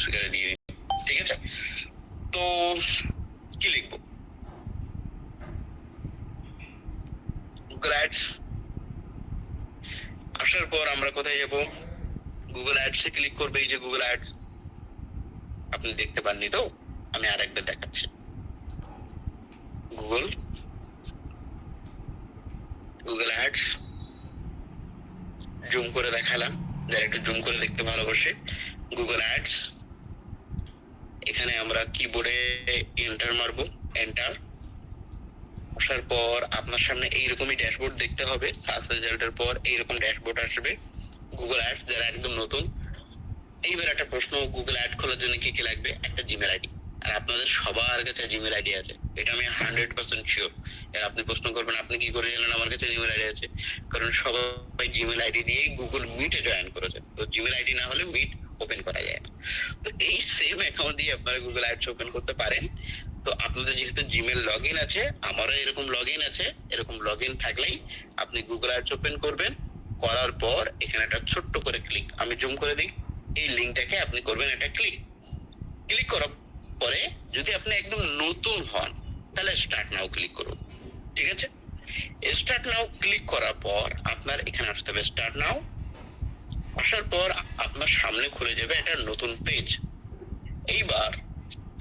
স্পিকারে দিয়ে দিই, ঠিক আছে? তো কি লিখবো? Google ads. আসার পর আমরা কোথায় যাব? গুগল অ্যাডসে ক্লিক করবে। এই যে গুগল অ্যাডস, আপনি দেখতে পাননি তো, আমি আরেকবার দেখাচ্ছি। গুগল অ্যাডস জুম করে দেখালাম, যারা একটু জুম করে দেখতে ভালোবাসে। গুগল অ্যাডস, এখানে আমরা কিবোর্ডে এন্টার মারবো, এন্টার। আসার পর আপনার সামনে এইরকমই ড্যাশবোর্ড দেখতে হবে। সার্চ রেজাল্টের পর এইরকম ড্যাশবোর্ড আসবে। গুগল অ্যাডস যারা একদম নতুন, এইবার একটা প্রশ্ন, গুগল অ্যাড খোলার জন্য কি কি লাগবে? একটা জিমেল আইডি। আর আপনাদের সবার কাছে জিমেল আইডি আছে, এটা আমি 100% শিওর। আপনি প্রশ্ন করবেন আপনি কি করে জানেন আমার কাছে জিমেল আইডি আছে? কারণ সবাই জিমেল আইডি দিয়ে গুগল মিটে জয়েন করেছে। তো জিমেল আইডি না হলে মিট ওপেন করা যায় না। তো এই সেম অ্যাকাউন্ট দিয়ে আপনারা গুগল অ্যাডস ওপেন করতে পারেন। তো আপনাদের যেহেতু জিমেল লগ ইন আছে, আমারও এরকম লগ ইন আছে, এরকম লগ ইন থাকলেই আপনি গুগল অ্যাডস ওপেন করবেন। করার পর এখানে একটা ছোট্ট করে ক্লিক, আমি জুম করে দিই, এই লিঙ্কটাকে আপনি করবেন এটা ক্লিক। ক্লিক করার পরে যদি আপনি একদম নতুন হন তাহলে স্টার্ট নাও ক্লিক করুন, ঠিক আছে? স্টার্ট নাও ক্লিক করার পর আপনার এখানে আসতে হবে স্টার্ট নাও। আসার পর আপনার সামনে খুলে যাবে একটা নতুন পেজ। এইবার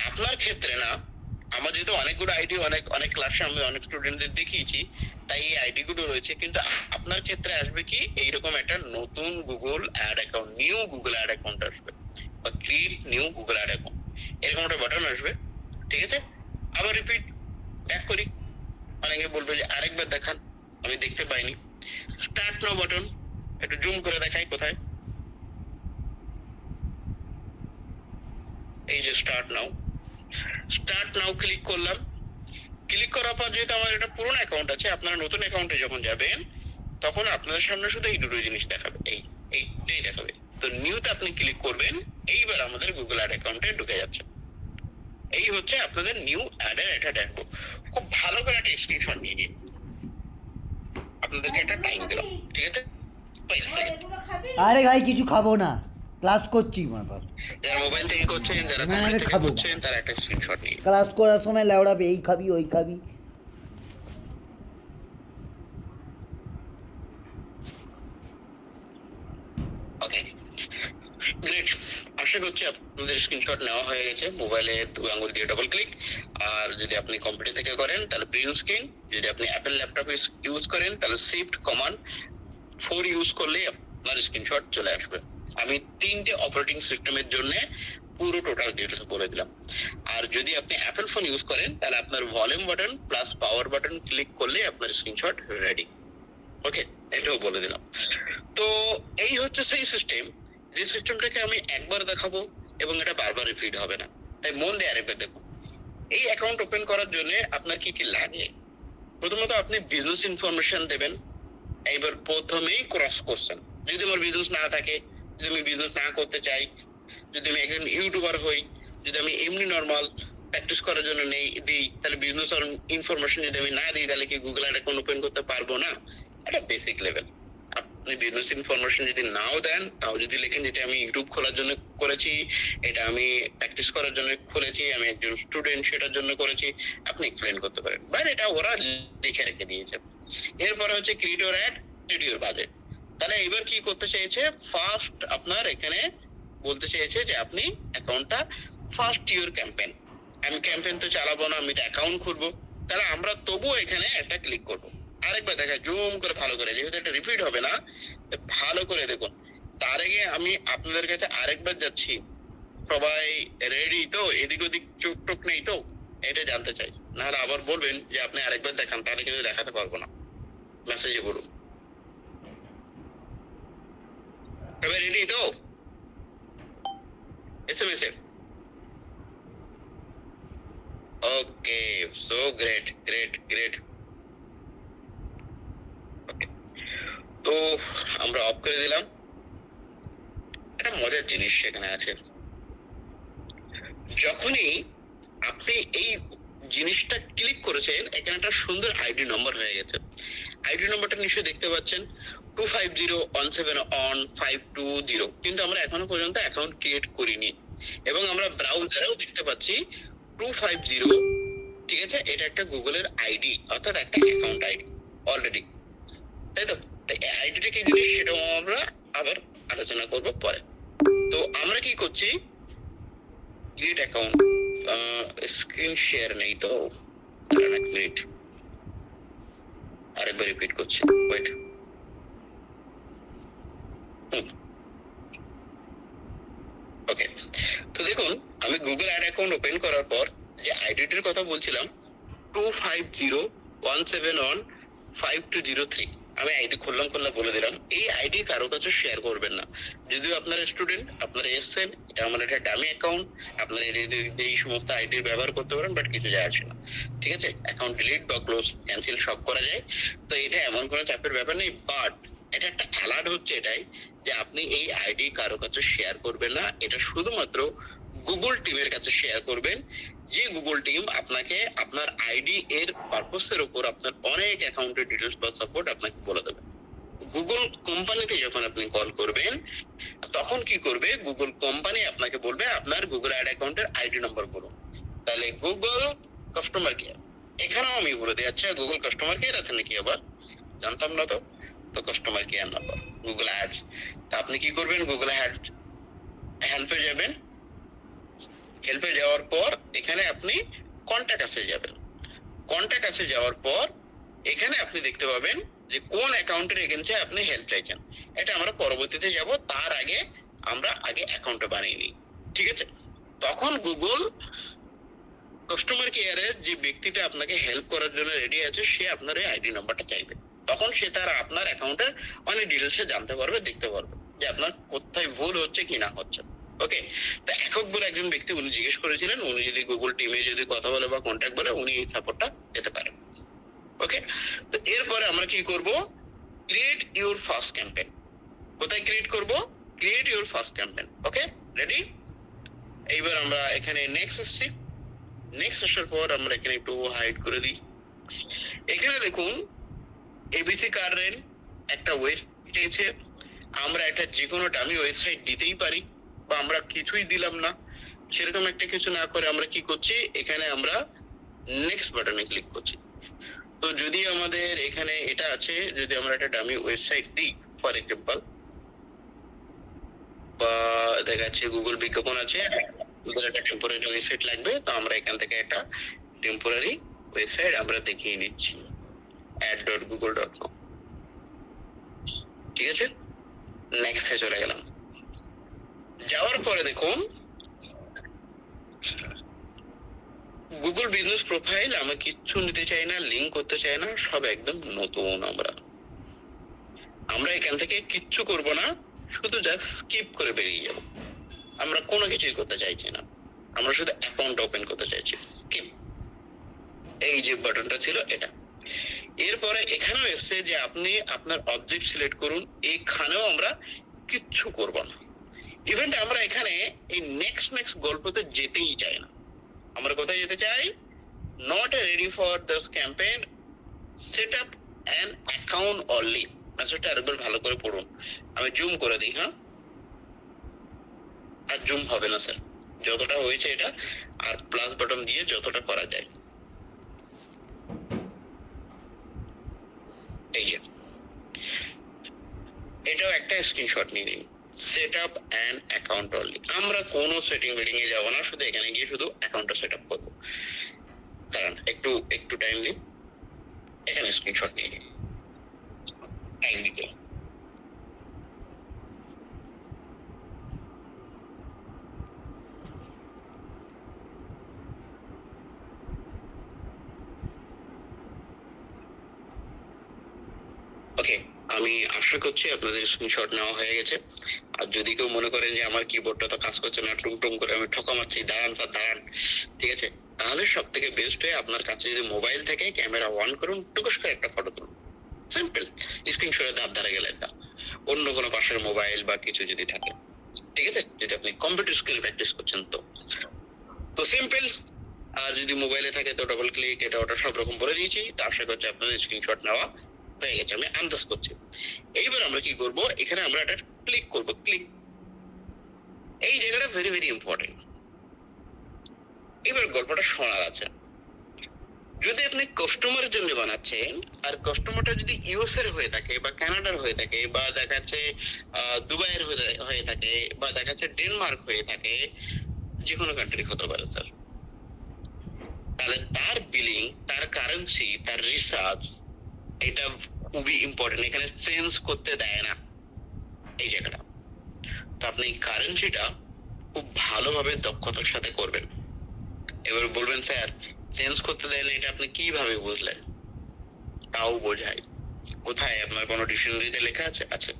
আপনার ক্ষেত্রে না, আমার যেহেতু অনেকগুলো আইডি, অনেক অনেক ক্লাসে আমি অনেক স্টুডেন্টদের দেখিয়েছি, তাই এই আইডি গুলো রয়েছে। কিন্তু আপনার ক্ষেত্রে আসবে কি, এইরকম একটা নতুন Google ad account, new Google ad account আসবে, বা create new Google ad account, এরকম একটা বাটন আসবে, ঠিক আছে? আবার রিপিট ব্যাক করি। অনেকে বলবে যে আরেকবার দেখান, আমি দেখতে পাইনি। স্টার্ট নাও বাটন, একটু জুম করে দেখাই কোথায়, এই যে start now. Start now click করলাম। ক্লিক করার পর যেহেতু আমার এটা পুরনো অ্যাকাউন্ট আছে, আপনারা নতুন অ্যাকাউন্টে যখন যাবেন তখন আপনাদের সামনে শুধু এই দুটো জিনিস দেখাবে, এইটাই দেখাবে। তো নিউতে আপনি ক্লিক করবেন, এইবার আমাদের গুগল অ্যাড অ্যাকাউন্টে ঢুকে যাচ্ছে। এই হচ্ছে আপনাদের নিউ অ্যাডের একটা ড্যাশবোর্ড। খুব ভালো করে একটা স্ক্রিনশট নিয়ে নিন, আপনাদেরকে একটা টাইম দিলাম, ঠিক আছে? 5 সেকেন্ড। আরে ভাই কিছু খাবো না, ক্লাস করছি। যারা মোবাইল থেকে করছেন, যারা কম্পিউটার থেকে করছেন, তারা একটা স্ক্রিনশট নিন। ক্লাস করার সময় লেওড়াবে এই খাবি ওই খাবি। ওকে, গ্রেট। আশা করছি আপনাদের স্ক্রিনশট নেওয়া হয়ে গেছে। মোবাইলে 2 আঙ্গুল দিয়ে ডবল ক্লিক। আর যদি আপনি কম্পিউটার থেকে করেন তাহলে প্রিন্ট স্ক্রিন, যদি আপনি অ্যাপল ল্যাপটপ ইউজ করেন তাহলে শিফট কমান্ড 4 ইউজ করলে আপনার স্ক্রিনশট চলে আসবে। আমি 3টে অপারেটিং সিস্টেমের জন্য পুরো টোটাল ডিটেলস বলে দিলাম। আর যদি আপনি অ্যাপল ফোন ইউজ করেন তাহলে আপনার volume button plus power button click করলে আপনার স্ক্রিনশট রেডি। ওকে, এটাও বলে দিলাম। তো এই হচ্ছে সেই সিস্টেম, যে সিস্টেমটাকে আমি একবার দেখাবো এবং এটা বারবার রিপিট হবে না। তাই মন দিয়ে আরেকবার দেখুন। এই অ্যাকাউন্ট ওপেন করার জন্য আপনার কি কি লাগে? প্রথমত আপনি বিজনেস ইনফরমেশন দেবেন। এইবার প্রথমেই ক্রস কোশ্চেন, যদি আমার বিজনেস না থাকে, যদি আমি বিজনেস না করতে চাই, যদি আমি একজন ইউটিউবার হই, যদি আমি এমনি নর্মাল প্র্যাকটিস করার জন্য দিই, তাহলে বিজনেস ইনফরমেশন যদি আমি না দিই তাহলে কি গুগল অ্যাকাউন্ট ওপেন করতে পারবো না? এটা বেসিক লেভেল। আপনি বিজনেস ইনফরমেশন যদি নাও দেন, তাও যদি লেখেন যেটা আমি ইউটিউব খোলার জন্য করেছি, এটা আমি প্র্যাকটিস করার জন্য খুলেছি, আমি একজন স্টুডেন্ট সেটার জন্য করেছি, আপনি এক্সপ্লেন করতে পারেন। বাট এটা ওরা লিখে রেখে দিয়েছে। এরপরে হচ্ছে create your ad, set your budget. তাহলে এবার কি করতে চাইছে, ফার্স্ট আপনার এখানে বলতে চেয়েছে যে আপনি অ্যাকাউন্টটা ফার্স্ট ইওর ক্যাম্পেইন। আমি ক্যাম্পেইন তো চালাবো না, আমি তো অ্যাকাউন্ট খুলবো। তাহলে আমরা তবুও এখানে একটা ক্লিক করবো। আরেকবার দেখা জুম করে ভালো করে, যেহেতু এটা রিপিট হবে না, ভালো করে দেখুন। তার আগে আমি আপনাদের কাছে আরেকবার যাচ্ছি, সবাই রেডি তো? এদিক ওদিক চোখ টোক নেই তো? এটা জানতে চাই, নাহলে আবার বলবেন যে আপনি আরেকবার দেখান, তাহলে কিন্তু দেখাতে পারবো না। মেসেজে বলুন সবাই রেডি তো? এসএমএস এ ওকে, সো গ্রেট গ্রেট গ্রেট। ওকে, তো আমরা অফ করে দিলাম। একটা মজার জিনিস সেখানে আছে, যখনই আপনি এই জিনিসটা ক্লিক করেছেন এখানে একটা সুন্দর আইডি নম্বর হয়ে গেছে। আইডি নম্বরটা নিশ্চয়ই দেখতে পাচ্ছেন, 2501715520। কিন্তু আমরা এখনো পর্যন্ত অ্যাকাউন্ট ক্রিয়েট করিনি। এবং আমরা ব্রাউজারেও দেখতে পাচ্ছি 250, ঠিক আছে, এটা একটা গুগলের আইডি, অর্থাৎ একটা অ্যাকাউন্ট আইডি অলরেডি, তাই তো? আইডিটা কি জিনিস সেটাও আমরা আবার আলোচনা করব পরে। তো আমরা কি করছি, ক্রিয়েট অ্যাকাউন্ট, স্ক্রিন শেয়ার নেই তো, দাঁড়ান এক মিনিট, আরেকবার রিপিট করছি, ওয়েট। ওকে, তো দেখুন আমি গুগল অ্যাড অ্যাকাউন্ট ওপেন করার পর যে আইডিটির কথা বলছিলাম 25017152203, আমি আইডি খুললাম বলে দিলাম, এই আইডি কারো কাছে শেয়ার করবেন না। যদিও আপনারা স্টুডেন্ট, আপনারা এসছেন, এটা আমার একটা ডামি অ্যাকাউন্ট, আপনারা এই সমস্ত আইডি ব্যবহার করতে পারেন, বাট কিছু যায় আসে না, ঠিক আছে? অ্যাকাউন্ট ডিলিট বা ক্লোজ ক্যান্সেল সব করা যায়, তো এটা এমন কোনো চাপের ব্যাপার নেই। বাট এটা একটা অ্যালার্ট হচ্ছে এটাই যে আপনি এই আইডি কারো কাছে শেয়ার করবেন না, এটা শুধুমাত্র গুগল টিমের কাছে শেয়ার করবেন, যে গুগল টিম আপনাকে আপনার আইডি এর পারপোসের উপর আপনার অনেক অ্যাকাউন্টের ডিটেলস বা সাপোর্ট আপনাকে বলে দেবে। গুগল কোম্পানিতে যখন আপনি কল করবেন তখন কি করবে, গুগল কোম্পানি আপনাকে বলবে আপনার গুগল অ্যাড অ্যাকাউন্টের আইডি নম্বর বলুন, তাহলে গুগল কাস্টমার কেয়ার, এখানেও আমি বলে দিই, আচ্ছা গুগল কাস্টমার কেয়ার আছে নাকি, আবার জানতাম না তো, তো customer care number Google ads. তা আপনি কি করবেন, গুগল অ্যাড হেল্পে যাবেন, হেল্পে যাওয়ার পর এখানে আপনি কন্ট্যাক্ট আসে যাবেন, কন্ট্যাক্ট আসে যাওয়ার পর এখানে আপনি দেখতে পাবেন যে কোন অ্যাকাউন্টের এগেন্সে আপনি হেল্প চাইছেন, এটা আমরা পরবর্তীতে যাব, তার আগে আমরা আগে অ্যাকাউন্টটা বানিয়ে নিই, ঠিক আছে? তখন গুগল কাস্টমার কেয়ারের যে ব্যক্তিটা আপনাকে হেল্প করার জন্য রেডি আছে, সে আপনার এই আইডি নাম্বারটা চাইবে, তখন সে তার আপনার অ্যাকাউন্টের অনেক ডিটেলসে জানতে পারবে, দেখতে পারবে যে আপনার কোথায় ভুল হচ্ছে কি না হচ্ছে। ওকে, তো একক বলে একজন ব্যক্তি উনি জিজ্ঞেস করেছিলেন, উনি যদি গুগল টিমে যদি কথা বলে বা কন্ট্যাক্ট বলে উনি এই সাপোর্টটা পেতে পারেন। ওকে, তো এরপরে আমরা কি করব, ক্রিয়েট ইউর ফার্স্ট ক্যাম্পেইন। কোথায় ক্রিয়েট করব, create your first campaign. Okay, ready? এইবার আমরা এখানে নেক্সট আসছি, নেক্সট আসার পর আমরা এখানে একটু হাইড করে দিই। এখানে দেখুন এবিসি কার রেন্ট একটা ওয়েবসাইট আছে, আমরা একটা যে কোনো ডামি ওয়েবসাইট দিতেই পারি, বা আমরা কিছুই দিলাম না, সেরকম একটা কিছু না করে আমরা কি করছি, এখানে আমরা নেক্সট বাটনে ক্লিক করছি। তো যদি আমাদের এখানে এটা আছে, যদি আমরা একটা ডামি ওয়েবসাইট দিই, ফর এক্সাম্পল, বা দেখা যাচ্ছে গুগল বিজ্ঞাপন আছে, ওদের একটা টেম্পোরারি ওয়েবসাইট লাগবে, তো আমরা এখান থেকে একটা টেম্পোরারি ওয়েবসাইট আমরা দেখিয়ে নিচ্ছি, ad.google.com, ঠিক আছে? নেক্সটে চলে গেলাম, যাওয়ার পরে দেখুন গুগল বিজনেস প্রোফাইল আমরা কিচ্ছু নিতে চাই না, লিংক করতে চাই না, সব একদম নতুন। আমরা এখান থেকে কিচ্ছু করব না, শুধু জাস্ট স্কিপ করে বেরিয়ে যাব, আমরা কোনো কিছুই করতে চাইছি না, আমরা শুধু অ্যাকাউন্ট ওপেন করতে চাইছি, স্কিপ, এই যে বাটনটা ছিল এটা। এরপরে এখানেও এসছে যে আপনি আপনার অবজেক্ট সিলেক্ট করুন, এখানেও আমরা কিচ্ছু করব না। ইভেন্ট আমরা এখানে এই নেক্সট গল্পতে যেতেই চাই না, আমরা কোথায় যেতে চাই, not ready for this campaign, set up an account only. মেসেজটা আরেকবার ভালো করে পড়ুন, আমি জুম করে দিই, হ্যাঁ, আর জুম হবে না স্যার, যতটা হয়েছে এটা, আর প্লাস বাটন দিয়ে যতটা করা যায়, এই যে এটাও একটা স্ক্রিনশট নিয়ে নিন, set up an account only. আমরা কোনো সেটিং বেটিং এ যাবো না, শুধু এখানে গিয়ে শুধু অ্যাকাউন্টটা সেট আপ করবো। কারণ একটু টাইম দিন, এখানে স্ক্রিনশট নিয়ে নিন, টাইম দিতে। ওকে, আমি আশা করছি আপনাদের স্ক্রিনশট নেওয়া হয়ে গেছে। আর যদি কেউ মনে করেন যে আমার কিবোর্ডটা তো কাজ করছে না, টুং করে আমি ঠকা মারছি, দাঁড়ান স্যার দাঁড়ান, ঠিক আছে, তাহলে সব থেকে বেস্ট হয় আপনার কাছে যদি মোবাইল থেকে ক্যামেরা অন করুন, টুকুস করে একটা ফটো তুলুন, সিম্পল, স্ক্রিনশটে ধারে গেলে এটা, অন্য কোনো পাশের মোবাইল বা কিছু যদি থাকে, ঠিক আছে, যদি আপনি কম্পিউটার স্কিল প্র্যাকটিস করছেন তো সিম্পল। আর যদি মোবাইলে থাকে তো ডবল ক্লিক, এটা ওটা সব রকম বলে দিয়েছি, তো আশা করছি আপনাদের স্ক্রিনশট নেওয়া হয়ে গেছে, আমি আন্দাজ করছি। এইবার আমরা কি করব, এখানে আমরা এটা ক্লিক করব, ক্লিক, এই জায়গাটা ভেরি ভেরি ইম্পর্টেন্ট। এবার গল্পটা শোনার আছে। যদি আপনি কাস্টমারের জন্য বানাচ্ছেন আর কাস্টমারটা যদি ইউএস এর হয়ে থাকে বা কানাডার হয়ে থাকে বা দেখা যাচ্ছে দুবাইয়ের হয়ে থাকে বা দেখা যাচ্ছে ডেনমার্ক হয়ে থাকে, যে কোনো কান্ট্রি হতে পারে স্যার, তাহলে তার বিলিং, তার কারেন্সি, তার রিসার্চ, এটা খুবই ইম্পর্টেন্ট। এখানে চেঞ্জ করতে দেয় না এই জায়গাটা। তো আপনি কারেন্সিটা খুব ভালোভাবে দক্ষতার সাথে করবেন। এবার বলবেন স্যার চেঞ্জ করতে দেয় না, এটা আপনি কিভাবে বুঝলেন? তাও বোঝায়। কোথায় আপনার কোনো ডিকশনারিতে লেখা আছে? আচ্ছা,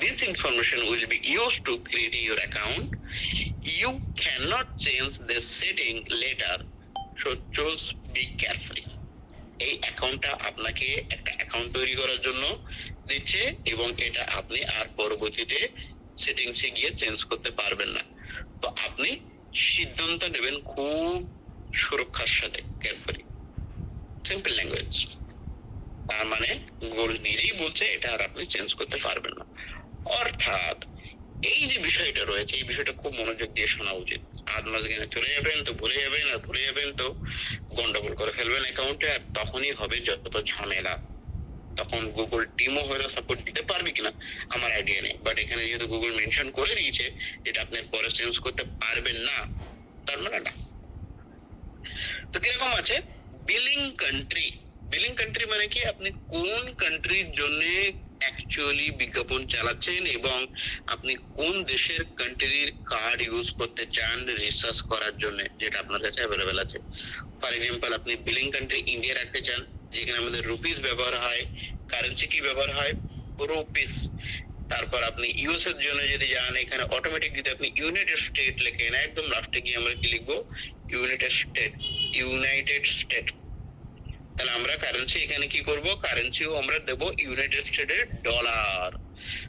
this information will be used to create your account. You cannot change the setting later, so choose be carefully. এই অ্যাকাউন্টটা আপনাকে একটা অ্যাকাউন্ট তৈরি করার জন্য দিচ্ছে এবং এটা আপনি আর পরবর্তীতে সেটিংসে গিয়ে চেঞ্জ করতে পারবেন না। তো আপনি সিদ্ধান্ত নেবেন খুব সুরক্ষার সাথে, কেয়ারফুলি। Simple language. তার মানে গুগল নিজেই বলছে এটা আর আপনি চেঞ্জ করতে পারবেন না। অর্থাৎ এই যে বিষয়টা রয়েছে, এই বিষয়টা খুব মনোযোগ দিয়ে শোনা উচিত। আধ মাঝখানে চলে যাবেন তো ভুলে যাবেন, আর ভুলে যাবেন তো গন্ডগোল করে ফেলবেন অ্যাকাউন্টে, আর তখনই হবে যত ঝামেলা। তখন গুগল টিমও হয়তো সাপোর্ট দিতে পারবে কিনা আমার আইডিয়া নেই, বাট এখানে যেহেতু গুগল মেনশন করে দিয়েছে যেটা আপনি পরে চেঞ্জ করতে পারবেন না, তার মানে না। তো কিরকম আছে বিলিং কান্ট্রি? বিলিং কান্ট্রি মানে কি, আপনি কোন কান্ট্রির জন্য অ্যাকচুয়ালি বিজ্ঞাপন চালাচ্ছেন এবং আপনি কোন দেশের কান্ট্রির কার্ড ইউজ করতে চান রিসার্চ করার জন্য, যেটা আপনার কাছে অ্যাভেলেবেল আছে। ফর এক্সাম্পল, আপনি বিলিং কান্ট্রি ইন্ডিয়া রাখতে চান, যেখানে আমাদের রুপিস ব্যবহার হয়। কারেন্সি কি ব্যবহার হয়? রুপিস। তারপর আপনি ইউএস এর জন্য যদি যান, এখানে অটোমেটিক যদি আপনি ইউনাইটেড স্টেট লেখেন, একদম লাস্টে গিয়ে আমরা কি লিখবো? United state. United state. তাহলে আমরা কারেন্সি এখানে কি করব? কারেন্সিও আমরা দেব ইউনাইটেড স্টেটের ডলার।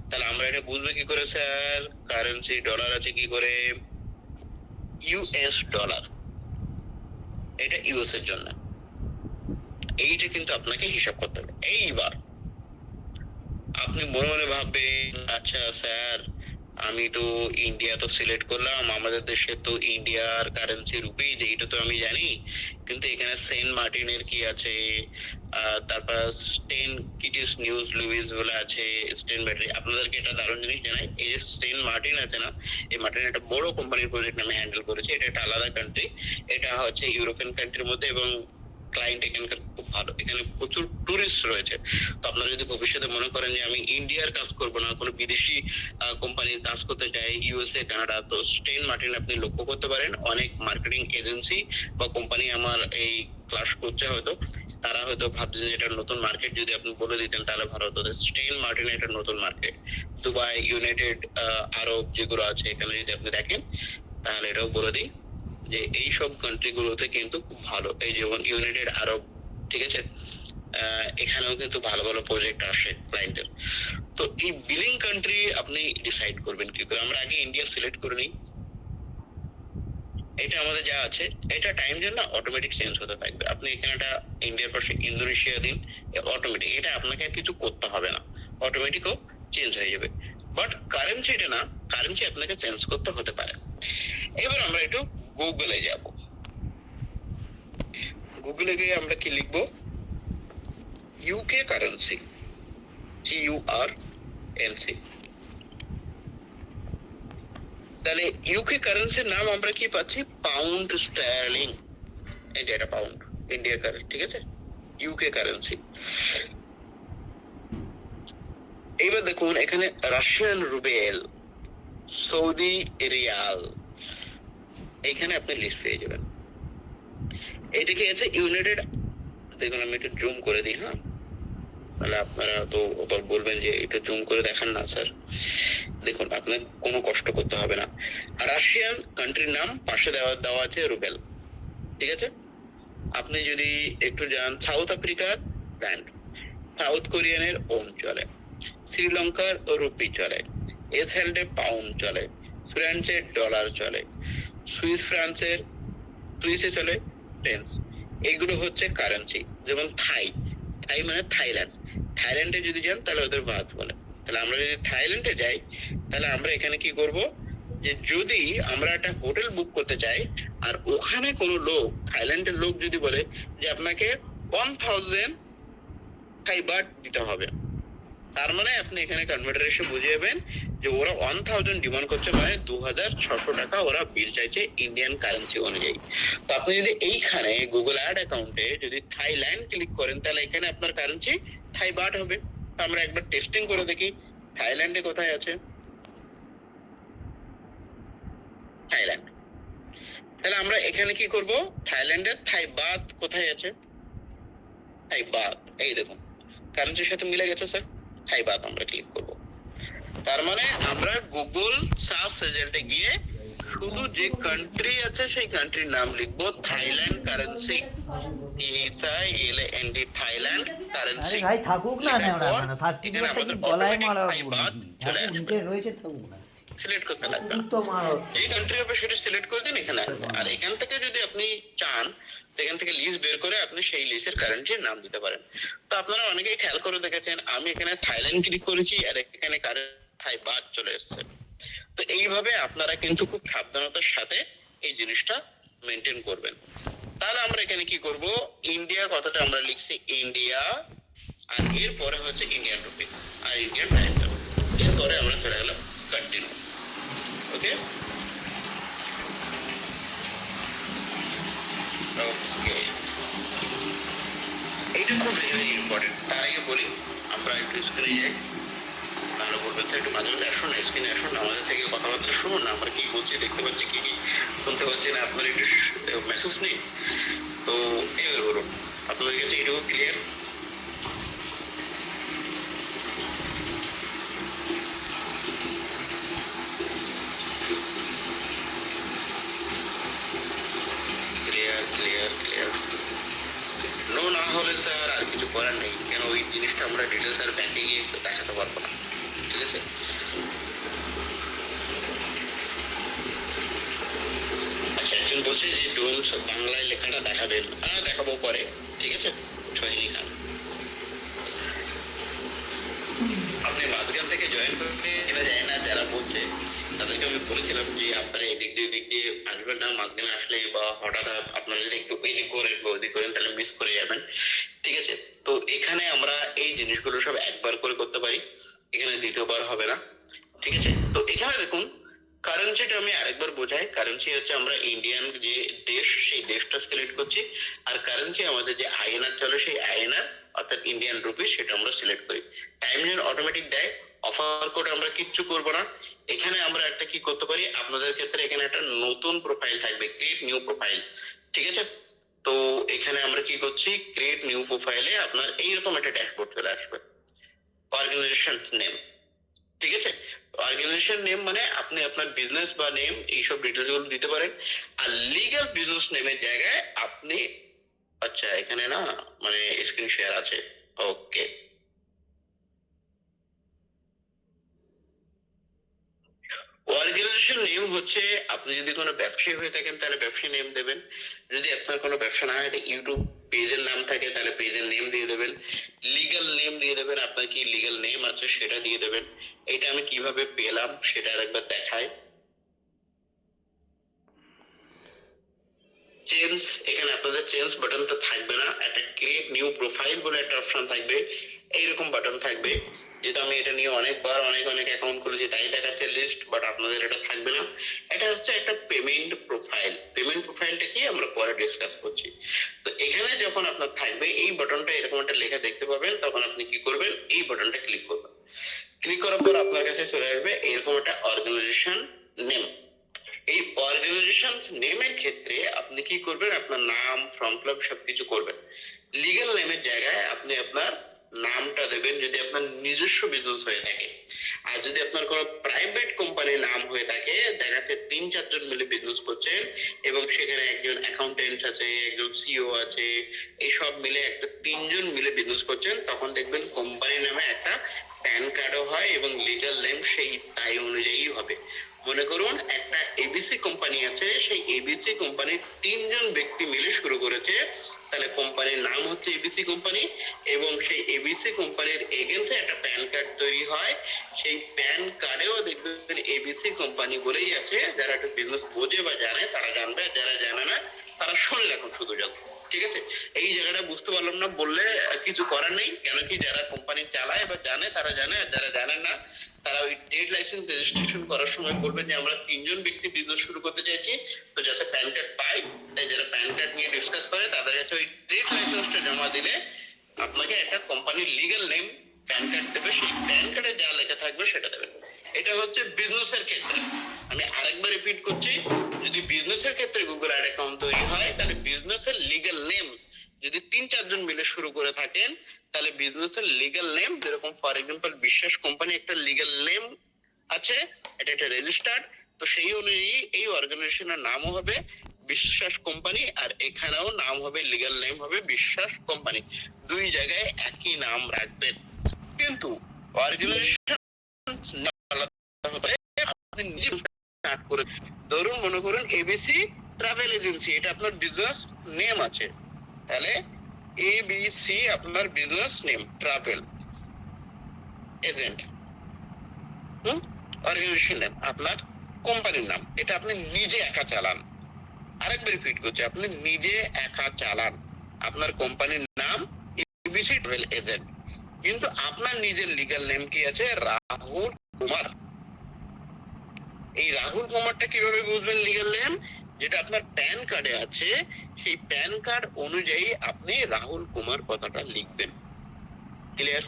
তাহলে আমরা এটা বুঝবো কি করে স্যার? কারেন্সি ডলার আছে কি করে? US dollar. এটা ইউএস এর জন্য। এইটা কিন্তু আপনাকে হিসাব করতে হবে। এইবার আপনি মনে মনে ভাববেন, আচ্ছা স্যার আমি তো ইন্ডিয়া তো সিলেক্ট করলাম, আমাদের দেশে তো ইন্ডিয়ার কারেন্সি রুপি, এইটা তো আমি জানি, কিন্তু এখানে সেন্ট মার্টিনের কি আছে, তারপর স্টেন কিটিস নিউজ লুইস বলে আছে, স্টেন ব্যাটারি। আপনাদেরকে এটা দারুণ জিনিস জানাই, এই যে স্টেন মার্টিন আছে না, এই মার্টিন একটা বড় কোম্পানির প্রজেক্ট আমি হ্যান্ডেল করেছি। এটা একটা আলাদা কান্ট্রি, এটা হচ্ছে ইউরোপিয়ান কান্ট্রির মধ্যে, এবং ক্লায়েন্ট এখানকার খুব ভালো, এখানে প্রচুর টুরিস্ট রয়েছে। তো আপনারা যদি ভবিষ্যতে মনে করেন যে আমি ইন্ডিয়ার কাজ করব না, কোনো বিদেশি কোম্পানির কাজ করতে চাই, ইউএসএ, কানাডা, তো স্টেন মার্টিন আপনি লক্ষ্য করতে পারেন। অনেক মার্কেটিং এজেন্সি বা কোম্পানি আমার এই ক্লাস করছে, হয়তো তারা হয়তো ভাবছেন যে এটা নতুন মার্কেট, যদি আপনি বলে দিতেন তাহলে ভালো হতো। স্টেন মার্টিন এটা নতুন মার্কেট। দুবাই, ইউনাইটেড আরব যেগুলো আছে, এখানে যদি আপনি দেখেন তাহলে এটাও বলে দিই যে এই সব কান্ট্রি গুলোতে কিন্তু খুব ভালো, এই যেমন ইউনাইটেড আরব, ঠিক আছে, এখানেও কিন্তু ভালো ভালো প্রজেক্ট আসে ক্লায়েন্টের। তো এই বিলিং কান্ট্রি আপনি ডিসাইড করবেন কি করে? আমরা আগে ইন্ডিয়া সিলেক্ট করে নিই। এটা আমাদের যা আছে, এটা টাইম জন্য অটোমেটিক চেঞ্জ হতে থাকবে। আপনি এখানে একটা ইন্ডিয়ার পাশে ইন্দোনেশিয়া দিন, অটোমেটিক, এটা আপনাকে আর কিছু করতে হবে না, অটোমেটিকও চেঞ্জ হয়ে যাবে। বাট কারেন্সি এটা না, কারেন্সি আপনাকে চেঞ্জ করতে হতে পারে। এবার আমরা একটু গুগলে যাব। গুগলে গিয়ে আমরা কি লিখবো? UK currency, GURNC। তাহলে ইউকে কারেন্সির নাম আমরা কি পাচ্ছি? Pound sterling. এটা পাউন্ড, ইন্ডিয়া কারেন্সি, ঠিক আছে, ইউকে কারেন্সি। এইবার দেখুন এখানে রাশিয়ান রুবেল, সৌদি রিয়াল, এখানে আপনি লিস্ট পেয়ে যাবেন। এটা কি আছে? ইউনাইটেড, দেখুন আমি একটু জুম করে দিই, হ্যাঁ, তাহলে আপনারা তো আবার বলবেন যে এটা জুম করে দেখান না স্যার। দেখুন আপনার কোনো কষ্ট করতে হবে না। রাশিয়ান কান্ট্রির নাম পাশে দেওয়া আছে রুবেল, ঠিক আছে। আপনি যদি একটু যান, সাউথ আফ্রিকার ব্র্যান্ড, সাউথ কোরিয়ানের ওন চলে, শ্রীলঙ্কার রুপি চলে, এসল্যান্ডে পাউন্ড চলে, ফ্রান্সের ডলার চলে, সুইসে চলে পেন্স। এগুলো হচ্ছে কারেন্সি। যেমন থাই মানে থাইল্যান্ড, থাইল্যান্ডে যদি যান তাহলে ওদের বাত বলে। তাহলে আমরা যদি থাইল্যান্ডে যাই তাহলে আমরা এখানে কি করব? যে যদি আমরা একটা হোটেল বুক করতে চাই আর ওখানে কোনো লোক, থাইল্যান্ডের লোক যদি বলে যে আপনাকে 1000 থাই বাট দিতে হবে, তার মানে আপনি এখানে কনভার্টার এসে বুঝে যাবেন যে ওরা 1000 ডিমান্ড করছে, মানে 2600 টাকা ওরা বিল চাইছে ইন্ডিয়ান কারেন্সি অনুযায়ী। তো আপনি যদি এইখানে গুগল অ্যাড অ্যাকাউন্টে যদি থাইল্যান্ড ক্লিক করেন তাহলে এখানে আপনার কারেন্সি থাই বাট হবে। তো আমরা একবার টেস্টিং করে দেখি থাইল্যান্ডে কোথায় আছে। থাইল্যান্ড, তাহলে আমরা এখানে কি করব, থাইল্যান্ডের থাই বাত কোথায় আছে, থাই বাত, এই দেখুন কারেন্সির সাথে মিলে গেছে স্যার, থাই বাত আমরা ক্লিক করব। তার মানে আমরা গুগল সার্চ রেজাল্টে গিয়ে শুধু যে কান্ট্রি আছে সেই কান্ট্রির নাম লিখবো, Thailand currency, THILAND Thailand currency. আরে ভাই থাকুক না না সার্টিফিকেটটা কি গলায় মারা থাকুক, নিচে রয়েছে থাকুক না, সিলেক্ট করতে লাগবে তো মারো, যে কান্ট্রি হবে সেটা সিলেক্ট করে দিন এখানে। আর এখান থেকে যদি আপনি চান এখান থেকে লিস্ট বের করে আপনি সেই লিস্টের কারেন্সির নাম দিতে পারেন। তো আপনারা অনেকেই খেয়াল করে দেখেছেন আমি এখানে থাইল্যান্ড ক্লিক করেছি আর এখানে থাই বাদ চলে এসেছে। তো এইভাবে আপনারা কিন্তু খুব সাবধানতার সাথে এই জিনিসটা মেনটেন করবেন। তাহলে আমরা এখানে কি করব, ইন্ডিয়া কথাটা আমরা লিখছি ইন্ডিয়া, আর এরপরে হচ্ছে ইন্ডিয়ান রুপিস আর ইন্ডিয়ান টাইম, এরপরে আমরা চলে গেলাম কন্টিনিউ। ওকে ওকে, এইটা খুব ভেরি ইম্পর্টেন্ট। তার আগে বলি আমরা একটু স্ক্রিনে যাই, তাহলে বলবেন স্যার একটু মাঝে মাঝে আসুন না স্ক্রিনে, আসুন না আমাদের থেকে কথাবার্তা শুনুন না, আমরা কি বলছি দেখতে পাচ্ছি কি কি শুনতে পাচ্ছি না, আপনার একটু মেসেজ নেই। তো এবার বলুন আপনাদের কাছে এইটুকু clear? Clear clear clear. No না হলে স্যার আর কিছু করার নেই, কেন ওই জিনিসটা আমরা ডিটেলস আর ব্যাংকে গিয়ে দেখাতে পারবো না, ঠিক আছে? আচ্ছা একজন বলছে যে ডোলস বাংলায় লেখাটা দেখাবেন, হ্যাঁ দেখাবো পরে, ঠিক আছে? সোহিনী খান, আপনি মাঝখান থেকে জয়েন করতে এটা যায় না, যারা বলছে তাদেরকে আমি বলেছিলাম যে আপনারা এদিক দিয়ে আসবেন না, মাঝখানে আসলে বা হঠাৎ আপনারা যদি একটু এদিক করেন বা ওদিক করেন তাহলে মিস করে যাবেন, ঠিক আছে? তো এখানে আমরা এই জিনিসগুলো সব একবার করে করতে পারি, এখানে দ্বিতীয়বার হবে না, ঠিক আছে? তো এখানে দেখুন কারেন্সিটা আমি আরেকবার বোঝাই, কারেন্সি হচ্ছে আমরা ইন্ডিয়ান যে দেশ সেই দেশটা সিলেক্ট করছি, আর কারেন্সি আমাদের যে আইএনআর চলে সেই আইএনআর অর্থাৎ ইন্ডিয়ান রুপি সেটা আমরা সিলেক্ট করি। টাইম জোন অটোমেটিক দেয়, অফার কোড আমরা কিচ্ছু করবো না। এখানে আমরা একটা কি করতে পারি, আপনাদের ক্ষেত্রে এখানে একটা নতুন প্রোফাইল থাকবে, ক্রিয়েট নিউ প্রোফাইল, ঠিক আছে? তো এখানে আমরা কি করছি, ক্রিয়েট নিউ প্রোফাইলে আপনার এইরকম একটা ড্যাশবোর্ড চলে আসবে, অর্গানাইজেশন নেম, ঠিক আছে? অর্গানাইজেশন নেম মানে আপনি আপনার বিজনেস বা নেম এইসব ডিটেলস গুলো দিতে পারেন। আর লিগ্যাল বিজনেস নেমের জায়গায় আপনি, আচ্ছা এখানে না মানে স্ক্রিন শেয়ার আছে, ওকে। অর্গানাইজেশন নেম হচ্ছে আপনি যদি কোনো ব্যবসায়ী হয়ে থাকেন তাহলে ব্যবসায়ী নেম দেবেন, যদি আপনার কোনো ব্যবসা না হয় ইউটিউব পেজের নাম থাকে তাহলে পেজের নেম দিয়ে দেবেন, লিগ্যাল নেম দিয়ে দেবেন, আপনার কি লিগ্যাল নেম আছে সেটা দিয়ে দেবেন। এটা আমি কিভাবে পেলাম সেটা আরেকবার দেখাই। চেঞ্জ, এখানে আপনাদের চেঞ্জ বাটনটা থাকবে না, একটা ক্রিয়েট নিউ প্রোফাইল বলে একটা অপশন থাকবে, এইরকম বাটন থাকবে। যেহেতু আমি এটা নিয়ে অনেকবার অনেক অ্যাকাউন্ট করেছি তাই দেখাচ্ছে লিস্ট, বাট আপনাদের এটা থাকবে না। এটা হচ্ছে একটা পেমেন্ট প্রোফাইল, পেমেন্ট প্রোফাইলটা কি আমরা পরে ডিসকাস করছি। তো এখানে যখন আপনার থাকবে এই বাটনটা এরকম একটা লেখা দেখতে পাবেন, তখন আপনি কি করবেন, এই বাটনটা ক্লিক করবেন। ক্লিক করার পর আপনার কাছে চলে আসবে এরকম একটা অর্গানাইজেশন নেম। এই অর্গানাইজেশন নেমের ক্ষেত্রে আপনি কি করবেন, আপনার নাম, ফর্ম ফিল আপ সবকিছু করবেন। লিগ্যাল নেমের জায়গায় আপনি আপনার নামটা দেবেন যদি আপনার নিজস্ব বিজনেস হয়ে থাকে। আর যদি আপনার কোনো প্রাইভেট কোম্পানির নাম হয়ে থাকে, দেখা যাচ্ছে 3-4 জন মিলে বিজনেস করছেন এবং সেখানে একজন অ্যাকাউন্টেন্ট আছে, একজন সিও আছে, এই সব মিলে একটা 3 জন মিলে বিজনেস করছেন, তখন দেখবেন কোম্পানির নামে একটা প্যান কার্ডও হয় এবং লিগ্যাল নেম সেই তাই অনুযায়ী হবে। মনে করুন একটা এবিসি কোম্পানি আছে, সেই এবিসি কোম্পানির 3জন ব্যক্তি মিলে শুরু করেছে, তাহলে কোম্পানির নাম হচ্ছে এবিসি কোম্পানি, এবং সেই এবিসি কোম্পানির এগেন্সে একটা প্যান কার্ড তৈরি হয়। সেই প্যান কার্ডেও দেখবেন এবিসি কোম্পানি বলেই আছে। যারা একটু বিজনেস বোঝে বা জানে তারা জানবে, যারা জানে না তারা শুনে রাখুন শুধু জানো। ঠিক আছে, এই জায়গাটা বুঝতে পারলাম না বললে কিছু করার নেই, কেন কি যারা কোম্পানি চালায় বা জানে তারা জানে, আর যারা জানেন না তারা ওই ট্রেড লাইসেন্স রেজিস্ট্রেশন করার সময় বলবেন যে আমরা 3জন ব্যক্তি বিজনেস শুরু করতে চাইছি, তো যাতে প্যান কার্ড পাই, তাই যারা প্যান কার্ড নিয়ে ডিসকাস করে তাদের কাছে ওই ট্রেড লাইসেন্সটা জমা দিলে আপনাকে একটা কোম্পানির লিগ্যাল নেম প্যান কার্ড দেবে, সেই প্যান কার্ডে যা লেখা থাকবে সেটা দেবে। এটা হচ্ছে বিজনেসের ক্ষেত্রে। আমি আরেকবার রিপিট করছি, যদি বিজনেসের ক্ষেত্রে গুগল অ্যাড অ্যাকাউন্ট তৈরি হয় তাহলে বিজনেসের লিগ্যাল নেম যদি 3-4 জন মিলে শুরু করে থাকেন তাহলে বিজনেসের লিগ্যাল নেম, যেরকম ফর এক্সাম্পল বিশ্বাস কোম্পানি একটা লিগ্যাল নেম আছে, এটা একটা রেজিস্টার্ড, তো সেই অনুযায়ী এই অর্গানাইজেশনের নামও হবে বিশ্বাস কোম্পানি, আর এখানেও নাম হবে, লিগ্যাল নেম হবে বিশ্বাস কোম্পানি। দুই জায়গায় একই নাম রাখবেন, কিন্তু অর্গানাইজেশন আপনি নিজে স্টার্ট করে, ধরুন মনে করুন এবিসি ট্রাভেল এজেন্সি, এটা আপনার বিজনেস নেম আছে, তাহলে এবিসি আপনার business name travel agent, organization name আপনার কোম্পানির নাম, এটা আপনি নিজে একা চালান। আরেকবার রিপিট করছি, আপনি নিজে একা চালান, আপনার কোম্পানির নাম এবিসি ট্রাভেল এজেন্ট, কিন্তু আপনার নিজের লিগ্যাল নেম কি আছে? রাহুল কুমার। এই রাহুল কুমারটা কিভাবে বুঝবেন লিগ্যাল নেম? যেটা আপনার প্যান কার্ডে আছে, সেই প্যান কার্ড অনুযায়ী আপনি রাহুল কুমার কথাটা লিখবেন। ক্লিয়ার?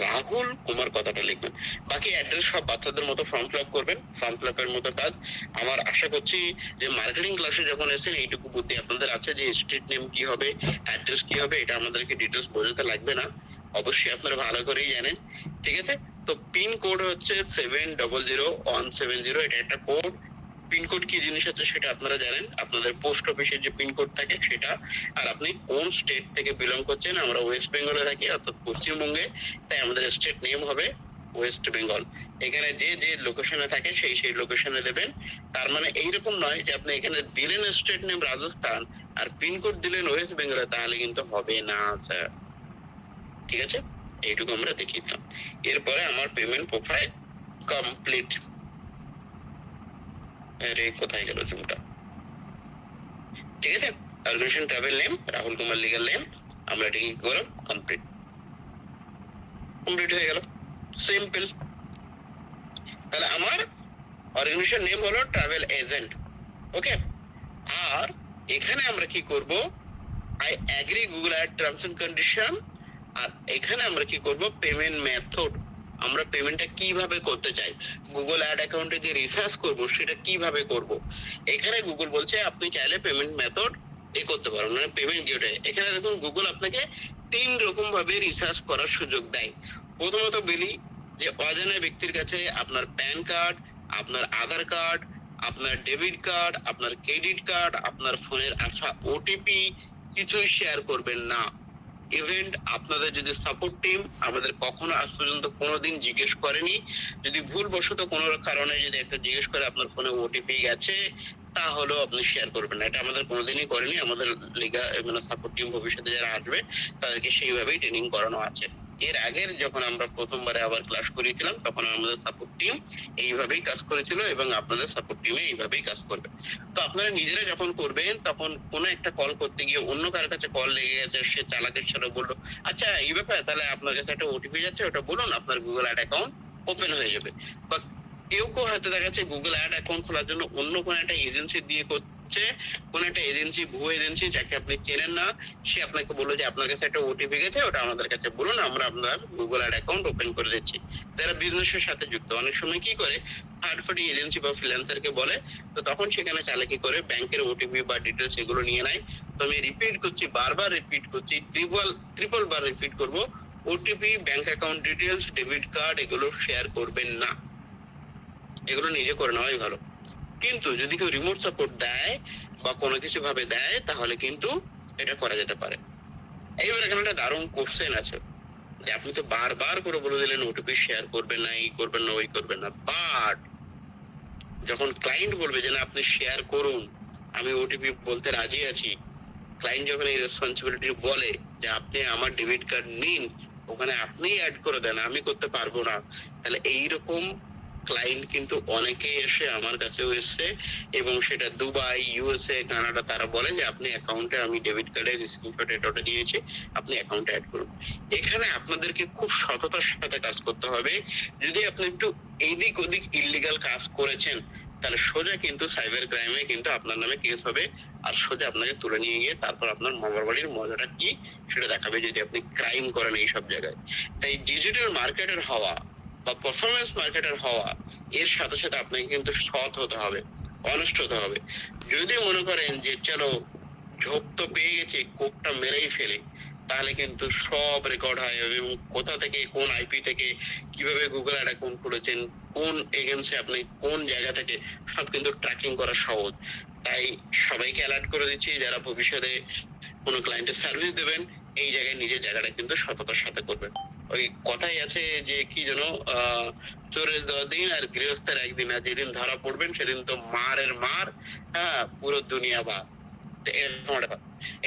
রাহুল কুমার কথাটা লিখবেন। বাকি অ্যাড্রেস সব বাচ্চাদের মতো ফর্ম ফিল আপ করবেন, ফর্ম ফিল আপের মতো কাজ। আমার আশা করছি যে মার্কেটিং ক্লাসে যখন এসেছেন এইটুকু বুদ্ধি আপনাদের আছে যে স্ট্রিট নেম কি হবে, অ্যাড্রেস কি হবে, এটা আমাদেরকে ডিটেলস বোঝাতে লাগবে না, অবশ্যই আপনারা ভালো করেই জানেন। ঠিক আছে, তো পিন কোড হচ্ছে 700170, এটা একটা কোড। পিনকোড কি জিনিস আছে সেটা আপনারা জানেন, আপনাদের পোস্ট অফিসের যে পিনকোড থাকে সেটা। আর আপনি কোন স্টেট থেকে বিলং করছেন? আমরা ওয়েস্ট বেঙ্গলে থাকি, অর্থাৎ পশ্চিমবঙ্গে, তাই আমাদের স্টেট নেম হবে ওয়েস্ট বেঙ্গল। এখানে যে যে লোকেশনে থাকে সেই সেই লোকেশনে দেবেন। তার মানে এইরকম নয় যে আপনি এখানে দিলেন স্টেট নেম রাজস্থান আর পিনকোড দিলেন ওয়েস্ট বেঙ্গলে, তাহলে কিন্তু হবে না স্যার। ঠিক আছে, এইটুকু আমরা দেখিয়ে দিলাম। এরপরে আমার পেমেন্ট প্রোফাইল কমপ্লিট। আরে কোথায় গেল জুমটা? ঠিক আছে, organization travel name Rahul Kumar, legal name, আমরা এটা কি করলাম? কমপ্লিট। কমপ্লিট হয়ে গেল, সিম্পল। তাহলে আমার অর্গানাইজেশন নেম হলো ট্রাভেল এজেন্ট। ওকে, আর এখানে আমরা কি করব? I agree Google ad terms and condition. আর এখানে আমরা কি করব? পেমেন্ট মেথড, আমরা পেমেন্টটা কিভাবে করতে চাই, গুগল অ্যাড অ্যাকাউন্টে যে রিসার্চ করব সেটা কিভাবে করব। এখানে গুগল বলছে আপনি চাইলে পেমেন্ট মেথড করতে পারেন, মানে পেমেন্ট গেটওয়ে। এখানে দেখুন গুগল আপনাকে 3 রকম ভাবে রিসার্চ করার সুযোগ দেয়। প্রথমত বলি যে অজানা ব্যক্তির কাছে আপনার প্যান কার্ড, আপনার আধার কার্ড, আপনার ডেবিট কার্ড, আপনার ক্রেডিট কার্ড, আপনার ফোনের আসা ওটিপি কিছুই শেয়ার করবেন না। ইভেন্ট আপনাদের যদি সাপোর্ট টিম আমাদের কখনো আজ পর্যন্ত কোনোদিন জিজ্ঞেস করেনি, যদি ভুলবশত কোনো কারণে যদি একটা জিজ্ঞেস করে আপনার ফোনে ওটিপি গেছে, তাহলেও আপনি শেয়ার করবেন না, এটা আমাদের কোনোদিনই করেনি। আমাদের মানে সাপোর্ট টিম ভবিষ্যতে যারা আসবে তাদেরকে সেইভাবেই ট্রেনিং করানো আছে। এর আগের যখন আমরা প্রথমবারে আবার ক্লাস করিয়েছিলাম তখন আমাদের সাপোর্ট টিম এইভাবেই কাজ করেছিল, এবং আপনাদের সাপোর্ট টিমে এইভাবেই কাজ করবে। তো আপনারা নিজেরা যখন করবেন তখন কোনো একটা কল করতে গিয়ে অন্য কার কাছে কল লেগে গেছে, সে চালাকের সাথে বললো আচ্ছা এই ব্যাপার, তাহলে আপনার কাছে একটা ওটিপি যাচ্ছে, ওটা বলুন, আপনার গুগল অ্যাড অ্যাকাউন্ট ওপেন হয়ে যাবে। বা কেউ কেউ হয়তো দেখা যাচ্ছে গুগল অ্যাড অ্যাকাউন্ট খোলার জন্য অন্য কোনো একটা এজেন্সি দিয়ে করছে, কোন একটা এজেন্সি, ভুয়ো এজেন্সি যাকে আপনি চেনেন না, সে আপনাকে বললো যে আপনার কাছে একটা ওটিপি গেছে, ওটা আমাদের কাছে বলুন, আমরা আপনার গুগল অ্যাড অ্যাকাউন্ট ওপেন করে দিচ্ছি। যারা বিজনেসের সাথে যুক্ত অনেক সময় কি করে থার্ড পার্টি এজেন্সি বা ফ্রিল্যান্সারকে বলে, তো তখন সেখানে চালাকি করে ব্যাংকের ওটিপি বা ডিটেলস এগুলো নিয়ে নেয়। তো আমি রিপিট করছি, বারবার রিপিট করছি, ট্রিপল বার রিপিট করব, OTP, bank account details, debit card এগুলো শেয়ার করবেন না, এগুলো নিজে করে নেওয়াই ভালো। কিন্তু যদি কেউ রিমোট সাপোর্ট দেয় বা কোনো কিছু ভাবে দেয় তাহলে কিন্তু এটা করা যেতে পারে। এইবার এখানে একটা দারুণ কোশ্চেন আছে যে আপনি তো বারবার করে বলে দিলেন ওটিপি শেয়ার করবেন না, এই করবেন না, ওই করবেন না, বাট যখন ক্লায়েন্ট বলবে যে না আপনি শেয়ার করুন, আমি ওটিপি বলতে রাজি আছি, ক্লায়েন্ট যখন এই রেসপন্সিবিলিটি বলে যে আপনি আমার ডেবিট কার্ড নিন, ওখানে আপনিই অ্যাড করে দেন, আমি করতে পারবো না, তাহলে এইরকম ক্লায়েন্ট কিন্তু অনেকেই এসে আমার কাছেও এসছে, এবং সেটা দুবাই, ইউএসএ, কানাডা, তারা বলে যে আপনি অ্যাকাউন্টে আমি ডেবিট কার্ডের স্ক্রিনশট এটা দিয়েছি, আপনি অ্যাকাউন্টে অ্যাড করুন। এখানে আপনাদেরকে খুব সততার সাথে কাজ করতে হবে। যদি আপনি একটু এদিক ওদিক ইল্লিগাল কাজ করেছেন, তাহলে সোজা কিন্তু সাইবার ক্রাইমে কিন্তু আপনার নামে কেস হবে, আর সোজা আপনাকে তুলে নিয়ে গিয়ে তারপর আপনার মামার বাড়ির মজাটা কি সেটা দেখাবে যদি আপনি ক্রাইম করেন এই সব জায়গায়। তাই ডিজিটাল মার্কেটের হওয়া বা পারফরমেন্স মার্কেটার হওয়া, এর সাথে সাথে আপনাকে কিন্তু সৎ হতে হবে, অনেস্ট হতে হবে। যদি মনে করেন যে চলো ঝোপ তো পেয়ে গেছি, কোপটা মেরেই ফেলি, তাহলে কিন্তু সব রেকর্ড হয়, এবং কোথা থেকে, কোন আইপি থেকে, কিভাবে গুগল অ্যাকাউন্ট খুলেছেন, কোন এজেন্সি আপনি কোন জায়গা থেকে, সব কিন্তু ট্র্যাকিং করা সহজ। তাই সবাইকে অ্যালার্ট করে দিচ্ছি, যারা ভবিষ্যতে কোনো ক্লায়েন্টের সার্ভিস দেবেন, এই জায়গায় নিজের জায়গাটা কিন্তু সততার সাথে করবেন। ওই কথাই আছে যে কি যেন, চোরের 10 দিন আর গৃহস্থের একদিন, আর যেদিন ধরা পড়বেন সেদিন তো মারের মার, হ্যাঁ, পুরো দুনিয়া বা এরকম একটা।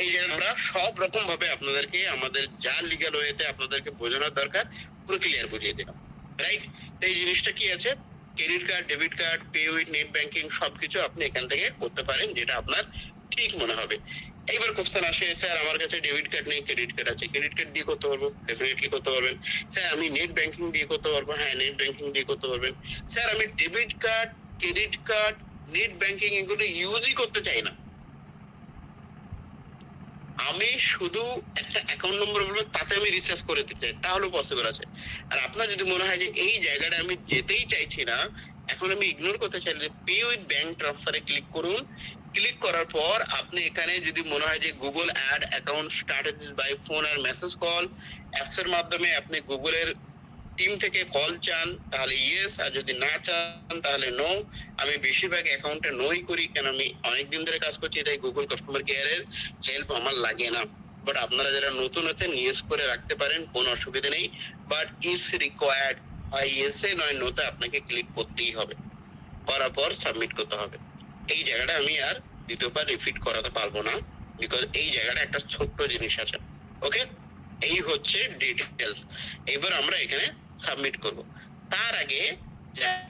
এই যে আমরা সব রকম ভাবে আপনাদেরকে আমাদের যা লিগ্যাল ওয়েতে আপনাদেরকে বোঝানোর দরকার পুরো ক্লিয়ার বুঝিয়ে দিলাম, রাইট? এই জিনিসটা কি আছে, credit card, debit card, pay with net banking সবকিছু আপনি এখান থেকে করতে পারেন যেটা আপনার ঠিক মনে হবে। এইবার কোশ্চেন আসে, স্যার আমার কাছে ডেবিট কার্ড নেই, ক্রেডিট কার্ড আছে, ক্রেডিট কার্ড দিয়ে করতে পারবো? ডেফিনেটলি করতে পারবেন। স্যার আমি নেট ব্যাংকিং দিয়ে করতে পারবো? হ্যাঁ, নেট ব্যাংকিং দিয়ে করতে পারবেন। স্যার আমি debit card, credit card, net banking এগুলো ইউজই করতে চাই না, আমি শুধু একটা অ্যাকাউন্ট নম্বর বলবো, তাতে আমি রিসার্চ করে দিতে চাই, তাহলে পসিবল আছে। আর আপনার যদি মনে হয় যে এই জায়গাটা আমি যেতেই চাইছি না, এখন আমি ইগনোর করতে চাইলে পে উইথ ব্যাংক ট্রান্সফারে ক্লিক করুন। ক্লিক করার পর আপনি এখানে যদি মনে হয় যে Google ad account started by phone আর মেসেজ কল, অ্যাপস এর মাধ্যমে আপনি গুগলের টিম থেকে কল চান, তাহলে ইয়েস, আর যদি না চান তাহলে নো। আমি বেশিরভাগ অ্যাকাউন্টে নোই করি, কেন আমি অনেকদিন ধরে কাজ করছি, তাই গুগল কাস্টমার কেয়ারের হেল্প আমার লাগে না। বাট আপনারা যারা নতুন আছেন ইয়েস করে রাখতে পারেন, কোনো অসুবিধা নেই, বাট ইজ রিকোয়ার্ড, হয় ইয়েসে নয় নোতে আপনাকে ক্লিক করতেই হবে, করার পর সাবমিট করতে হবে। এই জায়গাটা আমি আর দ্বিতীয়বার রিপিট করাতে পারবো না, বিকজ এই জায়গাটা একটা ছোট্ট জিনিস আছে। ওকে, এই হচ্ছে ডিটেলস। এবার আমরা এখানে সাবমিট করব। তার আগে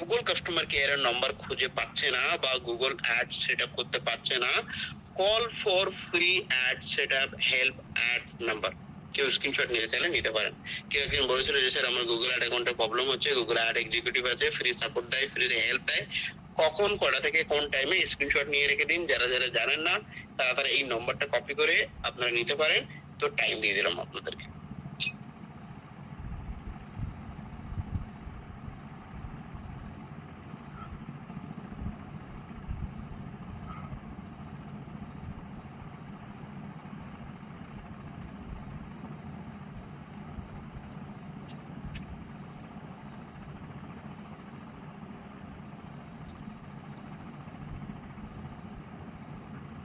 গুগল কাস্টমার কেয়ারের নাম্বার খুঁজে পাচ্ছে না বা গুগল অ্যাড সেটআপ করতে পারছে না, call for free ad setup help ad number, কেউ স্ক্রিনশট নিতে চাইলে নিতে পারেন। কেউ একজন বলেছিল যে স্যার আমার গুগল অ্যাড অ্যাকাউন্টে প্রবলেম হচ্ছে, গুগল অ্যাড এক্সিকিউটিভ আছে, ফ্রি সাপোর্ট দেয়, ফ্রি হেল্প দেয়, কখন কটা থেকে কোন টাইমে স্ক্রিনশট নিয়ে রেখে দিন। যারা যারা জানেন না তারা এই নম্বরটা কপি করে আপনারা নিতে পারেন। তো টাইম দিয়ে দিলাম আপনাদেরকে।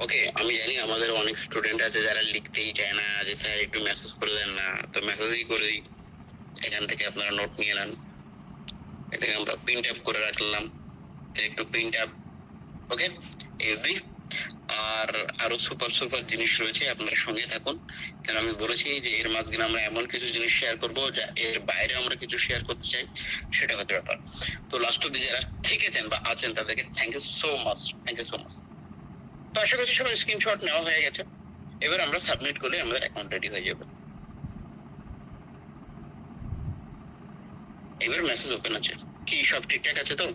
ওকে, আমি জানি আমাদের অনেক স্টুডেন্ট আছে যারা লিখতেই চায় না, যে স্যার একটু মেসেজ করে দেন না, তো মেসেজই করে দিই। এখান থেকে আপনারা নোট নিয়ে নেন, এটাকে আমরা প্রিন্ট আপ করে রাখলাম, একটু প্রিন্ট আপ। ওকে, এই আর আরো সুপার সুপার জিনিস রয়েছে, আপনারা সঙ্গে থাকুন, কেন আমি বলেছি যে এর মাঝখানে আমরা এমন কিছু জিনিস শেয়ার করবো যা এর বাইরে আমরা কিছু শেয়ার করতে চাই, সেটা হচ্ছে ব্যাপার। তো লাস্ট অব্দি যারা থেকেছেন বা আছেন তাদেরকে thank you so much, thank you so much. তো আশা করছি সবার স্ক্রিনশট নেওয়া হয়ে গেছে। এবার আমরা সাবমিট করলে আমাদের অ্যাকাউন্ট রেডি হয়ে যাবে। এবার মেসেজ ওপেন আছে, কি সব ঠিকঠাক আছে তো?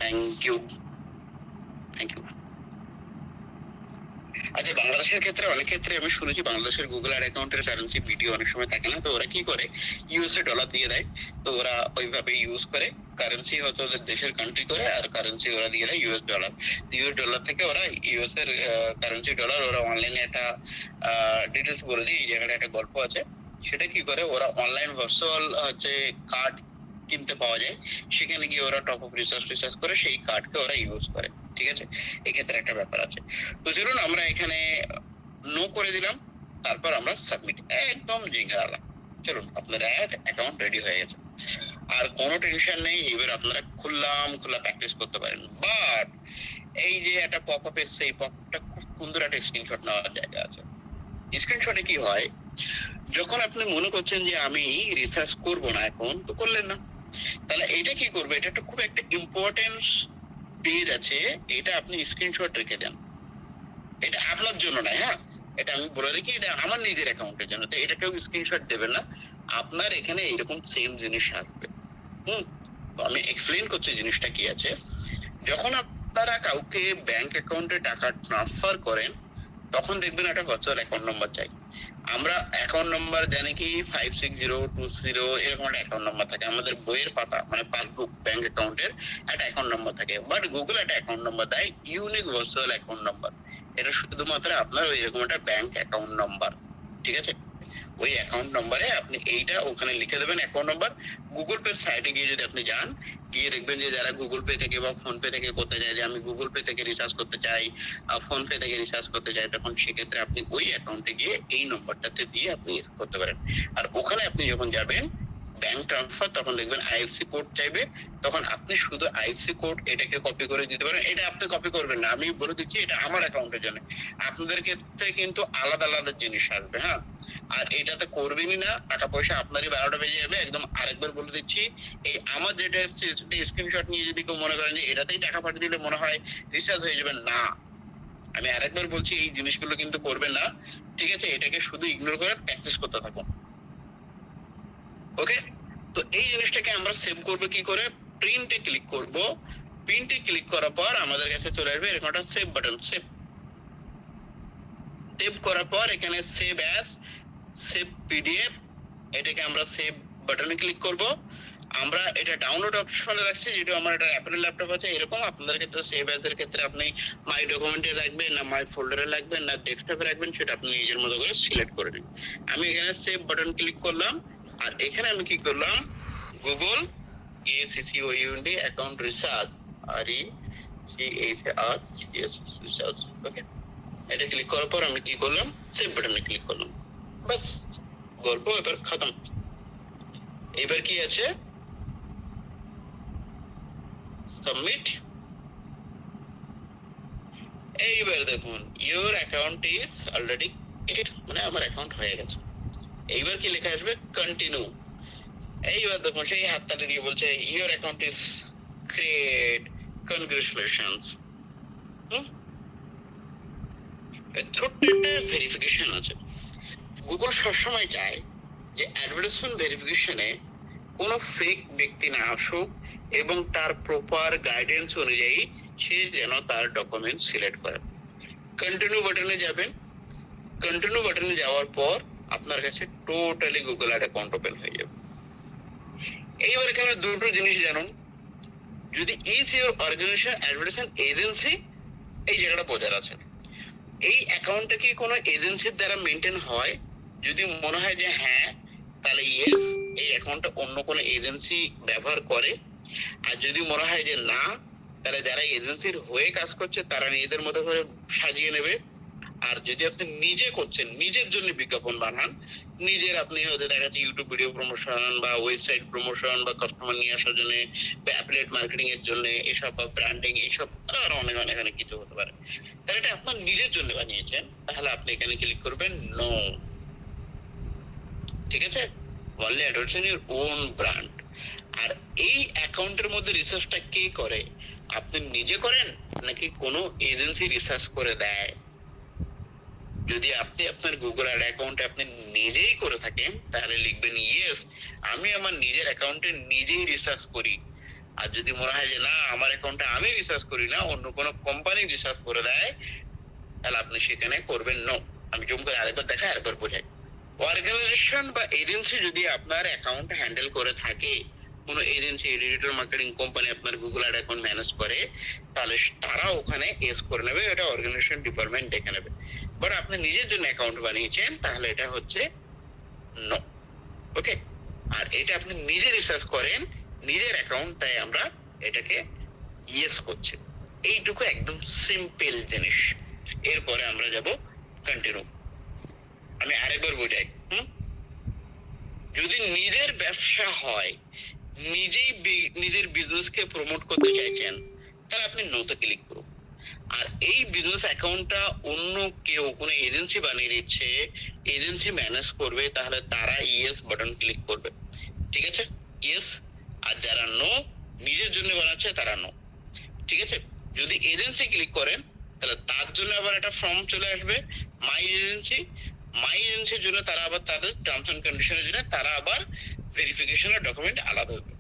Thank you, thank you. আচ্ছা, বাংলাদেশের ক্ষেত্রে অনেক ক্ষেত্রে আমি শুনেছি বাংলাদেশের গুগল অ্যাড অ্যাকাউন্টের কারেন্সি ভিডিও অনেক সময় থাকে না, তো ওরা কি করে ইউএসএ ডলার দিয়ে দেয়, তো ওরা ওইভাবে ইউজ করে, কারেন্সি হয়তো ওদের দেশের কান্ট্রি করে, আর কারেন্সি ওরা দিয়ে দেয় ইউএস ডলার। ইউএস ডলার থেকে ওরা ইউএস এর কারেন্সি ডলার, ওরা অনলাইনে একটা ডিটেলস বলে দিই, এই জায়গাটা একটা গল্প আছে। সেটা কি করে, ওরা অনলাইন ভার্চুয়াল হচ্ছে কার্ড কিনতে পাওয়া যায়, সেখানে গিয়ে ওরা টপ আপ রিসার্চ করে সেই কার্ডকে ওরা ইউজ করে। ঠিক আছে, এক্ষেত্রে একটা ব্যাপার আছে। তো চলুন আমরা এখানে নো করে দিলাম, তারপর আমরা সাবমিট, একদম জিঙ্গালা। চলুন, আপনার অ্যাকাউন্ট রেডি হয়ে গেছে, আর কোনো টেনশন নেই। এবার আপনারা খোলা প্র্যাকটিস করতে পারেন। বাট এই যে একটা পপ আপ এসছে, এই পপটা খুব সুন্দর একটা স্ক্রিনশট নেওয়ার জায়গা আছে। স্ক্রিনশটে কি হয়, যখন আপনি মনে করছেন যে আমি রিসার্চ করব না, এখন তো করলেন না, তাহলে এটা কি করবে, এটা একটা খুব একটা ইম্পর্টেন্স পেজ আছে, এটা আপনি স্ক্রিনশট রেখে দেন। এটা আপনার জন্য নয়, হ্যাঁ, এটা আমি বলে রাখি, এটা আমার নিজের অ্যাকাউন্টের জন্য। তো এটা কেউ স্ক্রিনশট দেবেন না, আপনার এখানে এরকম সেম জিনিস আসবে। তো আমি এক্সপ্লেন করছি জিনিসটা কি আছে। যখন আপনারা কাউকে ব্যাংক অ্যাকাউন্টে টাকা ট্রান্সফার করেন, তখন দেখবেন একটা ভার্চুয়াল অ্যাকাউন্ট নাম্বার চাই। আমরা অ্যাকাউন্ট নাম্বার জানি কি 56020 এরকম একটা অ্যাকাউন্ট নাম্বার থাকে আমাদের বইয়ের পাতা, মানে পাসবুক ব্যাংক অ্যাকাউন্টের একটা অ্যাকাউন্ট নাম্বার থাকে। বাট গুগল একটা অ্যাকাউন্ট নাম্বার দেয়, ইউনিক ভার্চুয়াল অ্যাকাউন্ট নাম্বার। এটা শুধুমাত্র আপনার ওই এরকম একটা ব্যাংক অ্যাকাউন্ট নাম্বার, ঠিক আছে? ওই অ্যাকাউন্ট নাম্বারে আপনি এইটা ওখানে লিখে দেবেন অ্যাকাউন্ট নাম্বার। গুগল পে সাইটে গিয়ে যদি আপনি যান, গিয়ে দেখবেন যে যারা গুগল পে থেকে বা ফোন পে থেকে করতে চায়, যে আমি গুগল পে থেকে রিচার্জ করতে চাই, ফোন পে থেকে রিচার্জ করতে চাই, তখন সেক্ষেত্রে আপনি ওই অ্যাকাউন্টে গিয়ে এই নম্বরটাতে দিয়ে আপনি করতে পারেন। আর ওখানে আপনি যখন যাবেন ব্যাংক ট্রান্সফার, তখন দেখবেন আইএফসি কোড চাইবে, তখন আপনি শুধু আইএফসি কোড এটাকে কপি করে দিতে পারেন। এটা আপনি কপি করবেন না, আমি বলে দিচ্ছি, এটা আমার অ্যাকাউন্টের জন্য। আপনাদের ক্ষেত্রে কিন্তু আলাদা আলাদা জিনিস আসবে, হ্যাঁ। আর এটাতে করবেনই না, টাকা পয়সা আপনারই 12টা বেজে যাবে। একদম আরেকবার বলে দিচ্ছি, এই আমার যেটা এসছে স্ক্রিনশট নিয়ে যদি কেউ মনে করেন যে এটাতেই টাকা পাঠিয়ে দিলে মনে হয় রিচার্জ হয়ে যাবে, না। আমি আরেকবার বলছি, এই জিনিসগুলো কিন্তু করবেন না, ঠিক আছে? এটাকে শুধু ইগনোর করে প্র্যাকটিস করতে থাকুন, ওকে? তো এই জিনিসটাকে আমরা সেভ করবো কি করে, প্রিন্টে ক্লিক করব। প্রিন্টে ক্লিক করার পর আমাদের কাছে চলে আসবে এরকম একটা সেভ বাটন। সেভ করার পর এখানে সেভ অ্যাজ, সেভ পিডিএফ, এটাকে আমরা সেভ বাটনে ক্লিক করব। আমরা এটা ডাউনলোড অপশনে রাখছি, যেটা আমার একটা অ্যাপেল ল্যাপটপ আছে। এরকম আপনাদের ক্ষেত্রে সেভ অ্যাজ এর ক্ষেত্রে আপনি মাই ডকুমেন্টে রাখবেন, না মাই ফোল্ডারে রাখবেন, না ডেস্কটপে রাখবেন, সেটা আপনি নিজের মতো করে সিলেক্ট করে নিন। আমি এখানে সেভ বাটন ক্লিক করলাম, আর এখানে আমি কি করলাম, Google ACCOUNT account research, research, okay? এটা ক্লিক করার পর আমি কি করলাম, সেভ বাটনে ক্লিক করলাম। বাস, গল্প এবার খতম। এবার কি আছে, সাবমিট। এইবার দেখুন, your account is already created, মানে আমার অ্যাকাউন্ট হয়ে গেছে। এইবার কি লেখা আসবে, কন্টিনিউ। এইবার দেখুন সেই হাততালি দিয়ে বলছে your account is create, congratulations. ছোট্ট একটা ভেরিফিকেশন আছে। গুগল সবসময় চায় যে অ্যাডভার্টাইজমেন্ট ভেরিফিকেশনে কোনো ফেক ব্যক্তি না আসুক, এবং তার প্রপার গাইডেন্স অনুযায়ী সে যেন তার ডকুমেন্ট সিলেক্ট করে। কন্টিনিউ বাটনে যাবেন। কন্টিনিউ বাটনে যাওয়ার পর আপনার কাছে totally Google ad account open হয়ে যাবে। এইবার এখানে দুটো জিনিস জানুন, যদি is your organization advertisement agency, এই জায়গাটা বোঝার আছে। এই অ্যাকাউন্টটা কি কোনো এজেন্সির দ্বারা মেনটেন হয়? যদি মনে হয় যে হ্যাঁ, তাহলে ইয়েস, এই অ্যাকাউন্টটা অন্য কোনো এজেন্সি ব্যবহার করে। আর যদি মনে হয় যে না, তাহলে যারা এজেন্সির হয়ে কাজ করছে তারা নিজেদের মতো করে সাজিয়ে নেবে। আর যদি আপনি নিজে করছেন, নিজের জন্য বিজ্ঞাপন বানান, নিজের আপনি হয়তো দেখা যাচ্ছে ইউটিউব ভিডিও প্রমোশন বা ওয়েবসাইট প্রমোশন বা কাস্টমার নিয়ে আসার জন্য বা অ্যাফিলিয়েট মার্কেটিং এর জন্য এসব, বা ব্র্যান্ডিং, এইসব আর অনেক অনেক অনেক কিছু হতে পারে। তাহলে এটা আপনার নিজের জন্য বানিয়েছেন, তাহলে আপনি এখানে ক্লিক করবেন নো, ঠিক আছে? Only advertising your own brand. আর এই অ্যাকাউন্টের মধ্যে রিসার্চটা কে করে, আপনি নিজে করেন নাকি কোনো এজেন্সি রিসার্চ করে দেয়? যদি আপনি আপনার গুগল অ্যাড অ্যাকাউন্টে আপনি নিজেই করে থাকেন, তাহলে লিখবেন ইয়েস, আমি আমার নিজের অ্যাকাউন্টে নিজেই রিসার্চ করি। আর যদি মনে হয় যে না, আমার অ্যাকাউন্টে আমি রিসার্চ করি না, অন্য কোনো কোম্পানি রিসার্চ করে দেয়, তাহলে আপনি সেখানে করবেন নো। আমি জুম করে আরেকবার দেখাই, আরেকবার বোঝাই। অর্গানাইজেশন বা এজেন্সি যদি আপনার অ্যাকাউন্ট হ্যান্ডেল করে থাকে, কোনো এজেন্সি, ডিজিটাল মার্কেটিং কোম্পানি আপনার গুগল অ্যাড অ্যাকাউন্ট ম্যানেজ করে, তাহলে তারা ওখানে এস করে নেবে, এটা অর্গানাইজেশন ডিপার্টমেন্ট দেখে নেবে। বাট আপনি নিজের জন্য অ্যাকাউন্ট বানিয়েছেন, তাহলে এটা হচ্ছে নো, ওকে? আর এটা আপনি নিজে রিসার্চ করেন, নিজের অ্যাকাউন্ট, তাই আমরা এটাকে ইয়েস করছি। এইটুকু একদম সিম্পল জিনিস। এরপরে আমরা যাব কন্টিনিউ। আমি আরেকবার বোঝাই। যদি নিজের ব্যবসা হয়, নিজের বিজনেসকে প্রমোট করতে চাইছেন, তাহলে আপনি নোতে ক্লিক করুন। আর এই বিজনেস অ্যাকাউন্টটা অন্য কেউ কোনো এজেন্সি বানিয়ে দিচ্ছে, এজেন্সি ম্যানেজ করবে, তাহলে তারা ইয়েস বাটন ক্লিক করবে। ঠিক আছে, ইয়েস। আর যারা নো, নিজের জন্য বানাচ্ছে, তারা নো। ঠিক আছে, যদি এজেন্সি ক্লিক করেন তাহলে তার জন্য আবার একটা ফর্ম চলে আসবে, মাই এজেন্সি। মাই এজেন্সির জন্য তারা আবার তাদের টার্মস এন্ড কন্ডিশনের জন্য তারা আবার ভেরিফিকেশনের ডকুমেন্ট আলাদা হবে।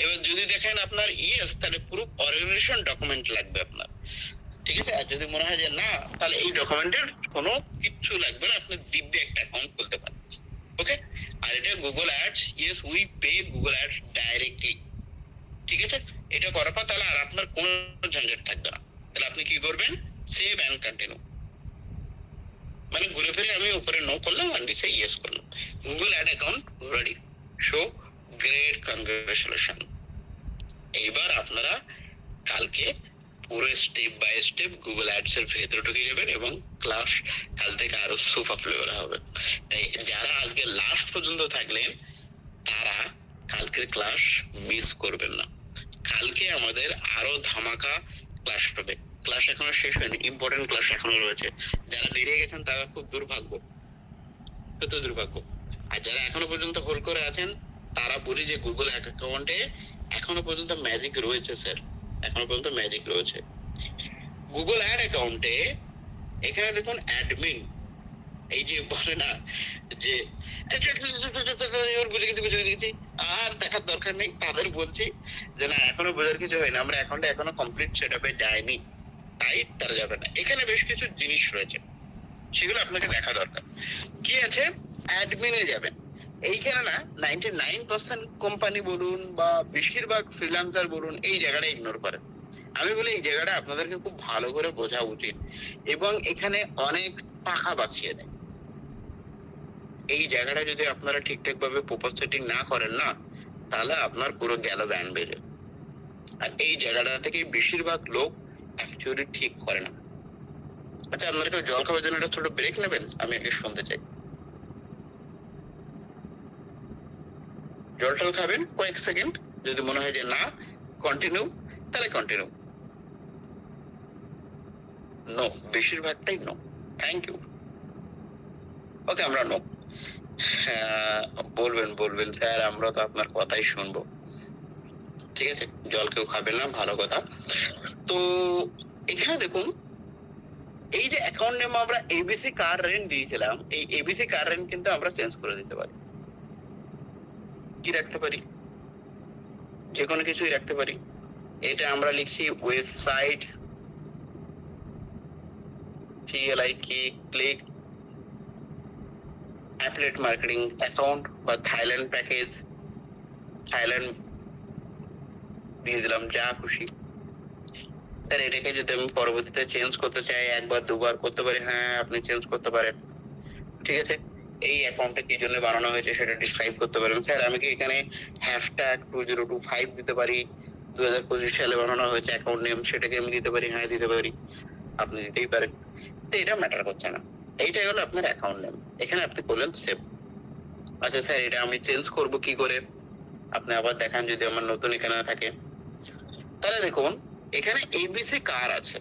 এবার যদি দেখেন আপনার ইয়েস, তাহলে পুরো অর্গানাইজেশন ডকুমেন্ট লাগবে আপনার। ঠিক আছে, আর যদি মনে হয় যে না, তাহলে এই ডকুমেন্টের কোনো কিচ্ছু লাগবে না, আপনি দিব্যে একটা অ্যাকাউন্ট খুলতে পারেন। ওকে, আর এটা Google ads, yes we pay Google ads directly. ঠিক আছে, এটা করার পর তাহলে আর আপনার কোনো ঝঞ্ঝট থাকবে না। তাহলে আপনি কি করবেন, সেভ অ্যান্ড কন্টিনিউ, মানে ঘুরে ফিরে আমি উপরে নো করলাম আর নিচে ইয়েস করলাম। Google ad account ready. So great, congratulation. এইবার আপনারা কালকে পুরো step by step Google ads এর ভেতরে ঢুকে যাবেন এবং ক্লাস কাল থেকে আরো সুপার ফ্লেভার হবে। তাই যারা আজকে লাস্ট পর্যন্ত থাকলেন তারা কালকের ক্লাস মিস করবেন না। কালকে আমাদের আরো ধামাকা ক্লাস হবে। ক্লাস এখনো শেষ হয়নি, ইম্পর্টেন্ট ক্লাস এখনো রয়েছে। যারা বেরিয়ে গেছেন তারা খুব দুর্ভাগ্য, সত্য দুর্ভাগ্য। আর যারা এখনো পর্যন্ত হোল্ড করে আছেন তারা বলি যে গুগল অ্যাকাউন্টে এখনো পর্যন্ত ম্যাজিক রয়েছে স্যার, এখনো পর্যন্ত ম্যাজিক রয়েছে। গুগল অ্যাড অ্যাকাউন্টে এখানে দেখুন অ্যাডমিন, এই যে বলে না যে বুঝে গেছি আর দেখার দরকার নেই, তাদের বলছি যে না এখনো বোঝার কিছু হয়নি, আমরা অ্যাকাউন্টে এখনো কমপ্লিট সেটআপে যায়নি, তাই তারা যাবে না। এখানে বেশ কিছু জিনিস রয়েছে, সেগুলো আপনাকে দেখা দরকার। কি আছে, অ্যাডমিনে যাবেন। এইখানে না 99% কোম্পানি বলুন বা বেশিরভাগ ফ্রিল্যান্সার বলুন এই জায়গাটা ইগনোর করেন। আমি বলি এই জায়গাটা আপনাদেরকে খুব ভালো করে বোঝা উচিত, এবং এখানে অনেক টাকা বাঁচিয়ে দেয়। এই জায়গাটা যদি আপনারা ঠিকঠাক ভাবে প্রপার সেটিং না করেন না, তাহলে আপনার পুরো গেল ব্যান্ড বেড়ে। আর এই জায়গাটা থেকে বেশিরভাগ লোক অ্যাকচুয়ালি ঠিক করে না। আচ্ছা, আপনারা কেউ জল খাওয়ার জন্য একটা ছোট ব্রেক নেবেন? আমি আগে শুনতে চাই। জলটাল খাবেন কয়েক সেকেন্ড, যদি মনে হয় যে না কন্টিনিউ, তাহলে কন্টিনিউ। নো, বেশিরভাগটাই নো। Thank you. ওকে, আমরা নো। বলবেন স্যার, আমরা তো আপনার কথাই শুনবো। ঠিক আছে, জল কেউ খাবেন না, ভালো কথা। তো এখানে দেখুন, এই যে অ্যাকাউন্ট নেম আমরা এবিসি কার রেন্ট দিয়েছিলাম, এই এবিসি কার রেন্ট কিন্তু আমরা চেঞ্জ করে দিতে পারি। কি রাখতে পারি, যে কোনো কিছুই রাখতে পারি। এটা আমরা লিখছি website click affiliate marketing account বা থাইল্যান্ড প্যাকেজ, থাইল্যান্ড দিয়ে দিলাম, যা খুশি। স্যার এটাকে যদি আমি পরবর্তীতে চেঞ্জ করতে চাই, একবার দুবার করতে পারি? হ্যাঁ, আপনি চেঞ্জ করতে পারেন। ঠিক আছে, এই অ্যাকাউন্টটা কি জন্য বানানো হয়েছে সেটা ডিসক্রাইব করতে পারেন। স্যার আমি কি এখানে হ্যাশট্যাগ 2025 দিতে পারি? 2025 সালে বানানো হয়েছে অ্যাকাউন্ট নেম, সেটাকে আমি দিতে পারি? হ্যাঁ, দিতে পারি। আপনি দিতেই পারেন, তো এটা ম্যাটার করছে না। এইটাই হলো আপনার অ্যাকাউন্ট নেম। এখানে আপনি করলেন সেভ। আচ্ছা স্যার, এটা আমি চেঞ্জ করব কি করে? আপনি আবার দেখান, যদি আমার নতুন এখানে থাকে, তাহলে দেখুন এখানে এবিসি কার আছে।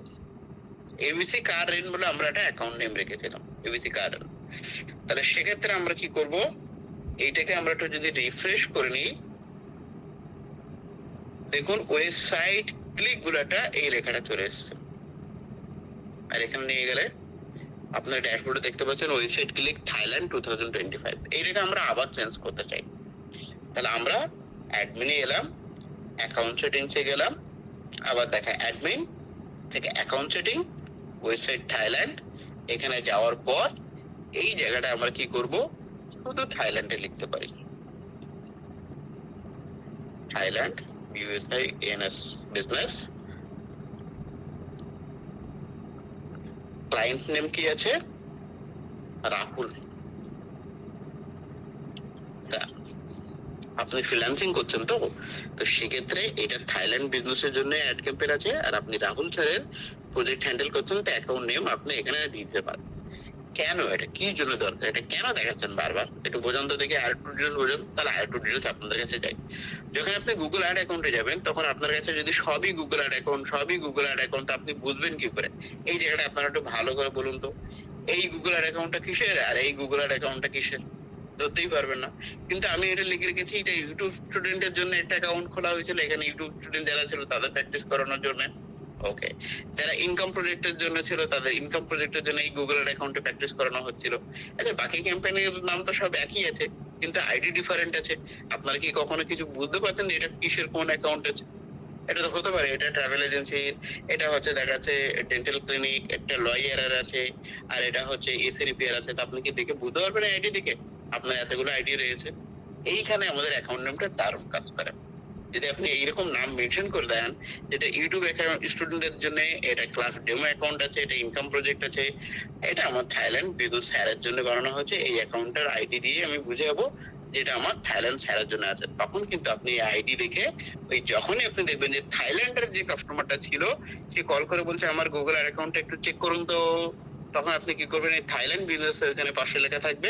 এবিসি কার রেন্ট বলে আমরা একটা অ্যাকাউন্ট নেম রেখেছিলাম, এবিসি কার রেন্ট। তাহলে সেক্ষেত্রে আমরা কি করব, এইটাকে আমরা একটু যদি রিফ্রেশ করে নিই, দেখুন ওয়েবসাইট ক্লিক গুলাটা এই লেখাটা চলে এসছে। আর এখানে নিয়ে গেলে আপনার ড্যাশবোর্ডে দেখতে পাচ্ছেন ওয়েবসাইট ক্লিক থাইল্যান্ড 2025। এইটাকে আমরা আবার চেঞ্জ করতে চাই, তাহলে আমরা অ্যাডমিনে এলাম, অ্যাকাউন্ট সেটিংসে গেলাম, আবার দেখা অ্যাডমিন থেকে অ্যাকাউন্ট সেটিং, ওয়েবসাইট থাইল্যান্ড। এখানে যাওয়ার পর এই জায়গাটা আমরা কি করব, শুধু থাইল্যান্ডে লিখতে পারি, Thailand BUSINS business. Client name কি আছে, রাহুল। আপনি ফ্রিল্যান্সিং করছেন তো সেক্ষেত্রে এটা থাইল্যান্ড বিজনেসের জন্য অ্যাড ক্যাম্পেইন আছে, আর আপনি রাহুল স্যারের প্রজেক্ট হ্যান্ডেল করছেন, তো অ্যাকাউন্ট নেম আপনি এখানে দিতে পারেন। কেন, এটা কি জন্য দরকার, এটা কেন দেখাচ্ছেন বারবার, একটু বোঝান তো দেখি, আর একটু ডিটেলস বোঝান, তাহলে আর একটু ডিটেলস আপনাদের কাছে যাই। যখন আপনি গুগল অ্যাড অ্যাকাউন্টে যাবেন তখন আপনার কাছে যদি সবই গুগল অ্যাড অ্যাকাউন্ট আপনি বুঝবেন কি করে? এই জায়গাটা আপনারা একটু ভালো করে বলুন তো, এই গুগল অ্যাড অ্যাকাউন্টটা কিসের আর এই গুগল অ্যাড অ্যাকাউন্টটা কিসের, ধরতেই পারবেন না। কিন্তু আমি এটা লিখে রেখেছি, এটা ইউটিউব স্টুডেন্টের জন্য একটা অ্যাকাউন্ট খোলা হয়েছিল, এখানে ইউটিউব স্টুডেন্ট যারা ছিল তাদের প্র্যাকটিস করানোর জন্য। ওকে, যারা ইনকাম প্রজেক্টের জন্য ছিল তাদের ইনকাম প্রজেক্টের জন্য এই গুগল অ্যাকাউন্টে প্র্যাকটিস করানো হচ্ছিল। আচ্ছা, বাকি ক্যাম্পেইনের নাম তো সব একই আছে, কিন্তু আইডি ডিফারেন্ট আছে। আপনারা কি কখনো কিছু বুঝতে পারছেন যে এটা কিসের কোন অ্যাকাউন্ট আছে? এটা তো হতে পারে এটা ট্রাভেল এজেন্সি, এটা হচ্ছে দেখা যাচ্ছে ডেন্টাল ক্লিনিক, একটা লয়ার আছে, আর এটা হচ্ছে এসি রিপেয়ার আছে। তো আপনি কি দেখে বুঝতে পারবেন আইডি দেখে আপনার এতগুলো আইডি রয়েছে? এইখানে আমাদের অ্যাকাউন্ট নামটা দারুণ কাজ করে। যদি আপনি এইরকম নাম মেনশন করে দেন, যেটা ইউটিউব অ্যাকাউন্ট স্টুডেন্টের জন্য, এটা ক্লাস ডেমো অ্যাকাউন্ট আছে, এটা ইনকাম প্রজেক্ট আছে, এটা আমার থাইল্যান্ড বিজনেস স্যারের জন্য বানানো হয়েছে, এই অ্যাকাউন্টের আইডি দিয়ে আমি বুঝে যাবো যেটা আমার থাইল্যান্ড স্যারের জন্য আছে। তখন কিন্তু আপনি আইডি দেখে ওই যখনই আপনি দেখবেন যে থাইল্যান্ডের যে কাস্টমারটা ছিল সে কল করে বলছে আমার গুগল অ্যাকাউন্টটা একটু চেক করুন তো, তখন আপনি কি করবেন, এই থাইল্যান্ড বিজনেস ওখানে পাশে লেখা থাকবে।